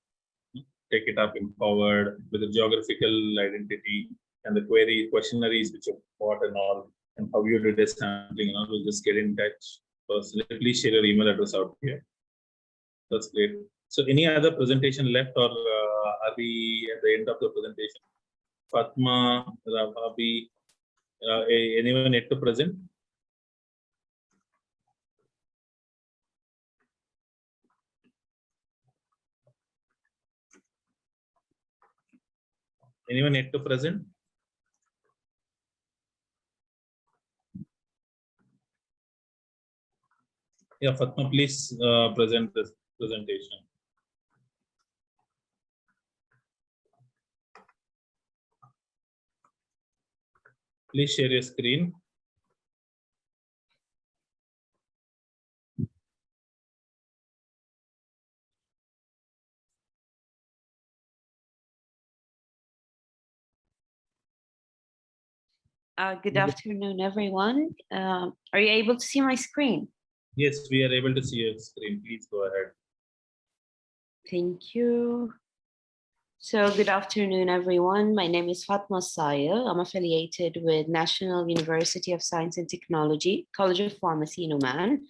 take it up empowered with the geographical identity and the questionnaires which you fought and all, and how you did a sampling and all. We'll just get in touch personally. Please share your email address out here. That's great. So any other presentation left, or are we at the end of the presentation? Fatma, Rabi, anyone yet to present? Anyone yet to present? Yeah, Fatma, please present this presentation. Please share your screen. Good afternoon, everyone. Are you able to see my screen? Yes, we are able to see your screen. Please go ahead. Thank you. So good afternoon, everyone. My name is Fatma Saya. I'm affiliated with National University of Science and Technology, College of Pharmacy in Oman.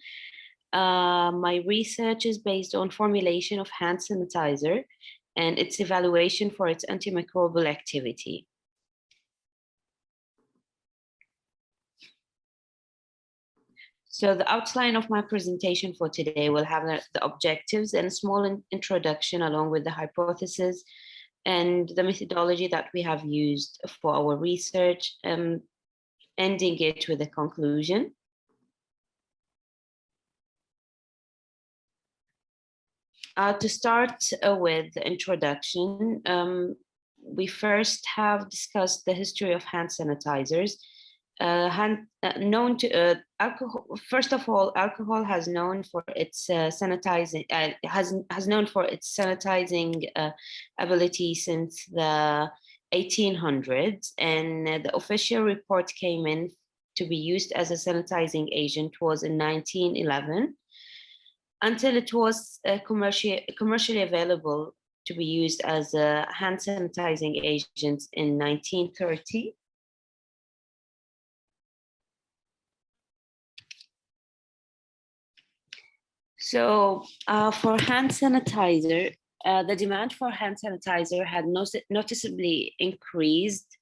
My research is based on formulation of hand sanitizer and its evaluation for its antimicrobial activity. So the outline of my presentation for today will have the objectives and a small introduction along with the hypothesis and the methodology that we have used for our research, ending it with a conclusion. To start with the introduction, we first have discussed the history of hand sanitizers. First of all, alcohol has known for its sanitizing ability since the 1800s, and the official report came in to be used as a sanitizing agent was in 1911, until it was commercially available to be used as a hand sanitizing agent in 1930. So for hand sanitizer, the demand for hand sanitizer had noticeably increased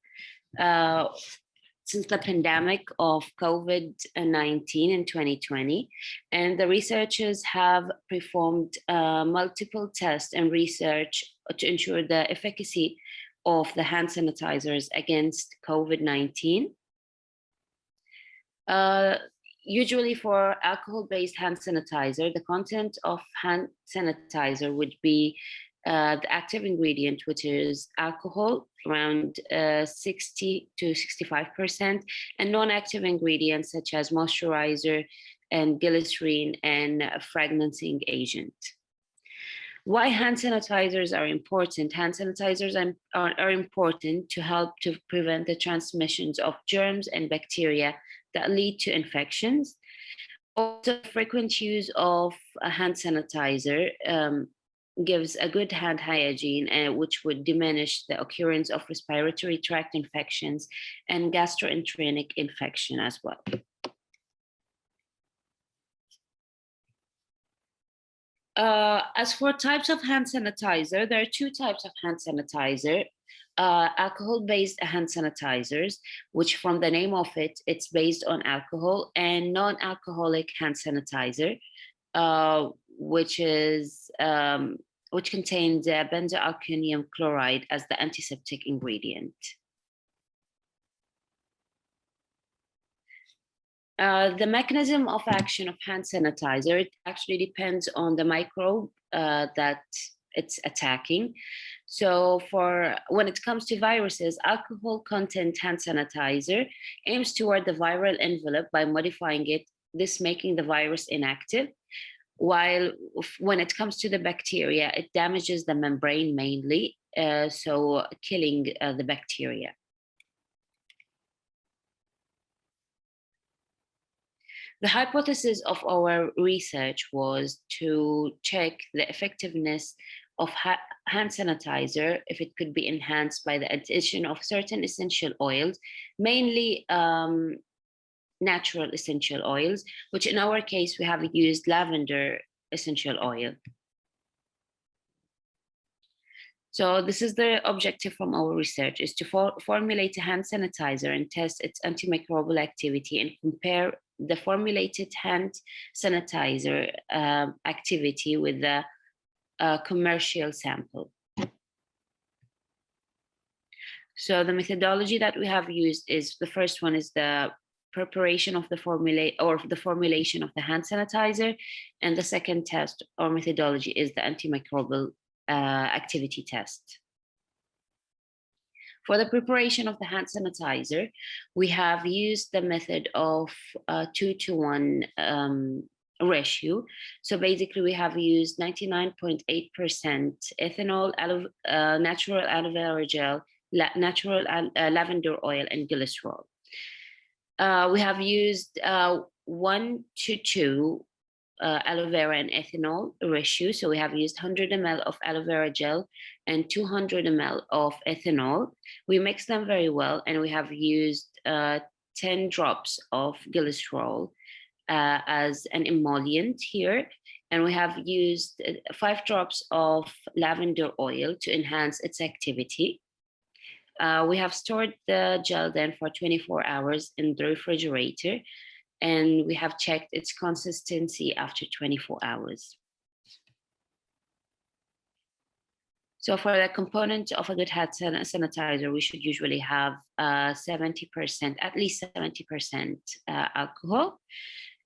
since the pandemic of COVID-19 in 2020. And the researchers have performed multiple tests and research to ensure the efficacy of the hand sanitizers against COVID-19. Usually for alcohol-based hand sanitizer, the content of hand sanitizer would be the active ingredient, which is alcohol, around 60 to 65%, and non-active ingredients such as moisturizer and glycerin and a fragmenting agent. Why hand sanitizers are important? Hand sanitizers are important to help to prevent the transmissions of germs and bacteria that lead to infections. Also, frequent use of a hand sanitizer gives a good hand hygiene, which would diminish the occurrence of respiratory tract infections and gastroenteric infection as well. As for types of hand sanitizer, there are two types of hand sanitizer. Alcohol-based hand sanitizers, which from the name of it, it's based on alcohol, and non-alcoholic hand sanitizer, which contains benzoalkonium chloride as the antiseptic ingredient. The mechanism of action of hand sanitizer, it actually depends on the microbe that it's attacking. So when it comes to viruses, alcohol content hand sanitizer aims toward the viral envelope by modifying it, this making the virus inactive. While when it comes to the bacteria, it damages the membrane mainly, so killing the bacteria. The hypothesis of our research was to check the effectiveness of hand sanitizer, if it could be enhanced by the addition of certain essential oils, mainly natural essential oils, which in our case, we have used lavender essential oil. So this is the objective from our research, is to formulate a hand sanitizer and test its antimicrobial activity and compare the formulated hand sanitizer activity with the commercial sample. So the methodology that we have used is, the first one is the preparation of the formulation of the hand sanitizer, and the second test or methodology is the antimicrobial activity test. For the preparation of the hand sanitizer, we have used the method of 2-to-1 ratio. So basically we have used 99.8% ethanol, natural aloe vera gel, natural lavender oil, and glycerol. We have used 1-to-2 aloe vera and ethanol ratio. So we have used 100 ml of aloe vera gel and 200 ml of ethanol. We mix them very well, and we have used 10 drops of glycerol as an emollient here. And we have used 5 drops of lavender oil to enhance its activity. We have stored the gel then for 24 hours in the refrigerator, and we have checked its consistency after 24 hours. So for the component of a good hand sanitizer, we should usually have 70%, at least 70% alcohol,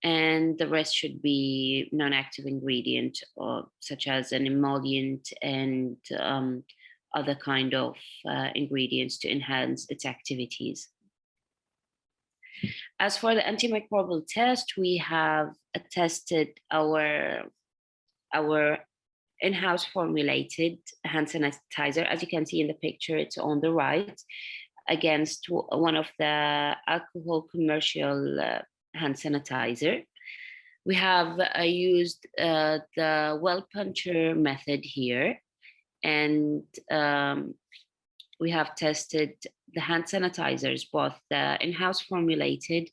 and the rest should be non-active ingredient, such as an emollient and other kind of ingredients to enhance its activities. As for the antimicrobial test, we have tested our in-house formulated hand sanitizer. As you can see in the picture, it's on the right, against one of the alcohol commercial hand sanitizer. We have used the well puncher method here, and we have tested the hand sanitizers, both the in-house formulated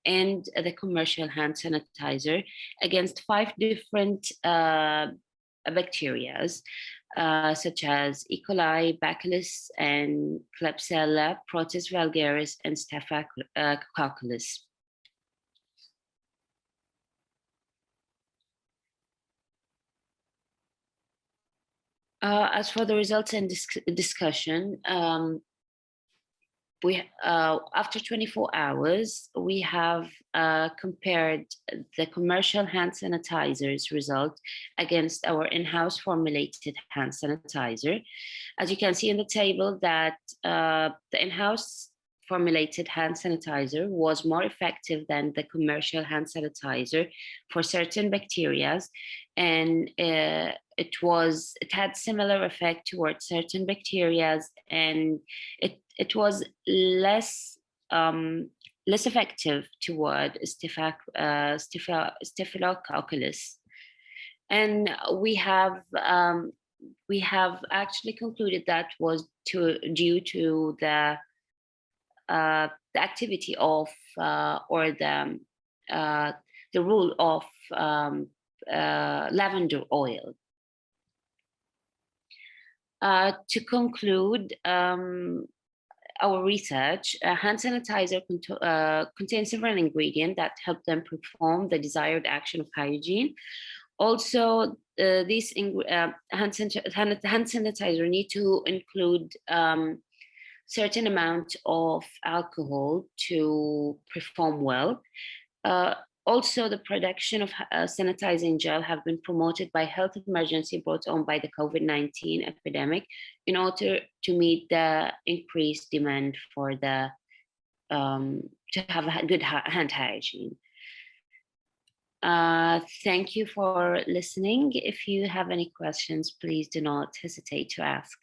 and the commercial hand sanitizer, against 5 different bacteria, such as E. coli, Bacillus, and Klebsiella, Proteus vulgaris, and Staphylococcus. As for the results and discussion, after 24 hours, we have compared the commercial hand sanitizer's result against our in-house formulated hand sanitizer. As you can see in the table, that the in-house formulated hand sanitizer was more effective than the commercial hand sanitizer for certain bacteria, and it had similar effect towards certain bacteria, and it was less effective toward Staphylococcus. And we have actually concluded that was due to the activity of or the rule of lavender oil. To conclude our research, hand sanitizer contains several ingredients that help them perform the desired action of hygiene. Also, these hand sanitizer need to include certain amount of alcohol to perform well. Also, the production of sanitizing gel have been promoted by health emergency brought on by the COVID-19 epidemic in order to meet the increased demand for the to have a good hand hygiene. Thank you for listening. If you have any questions, please do not hesitate to ask.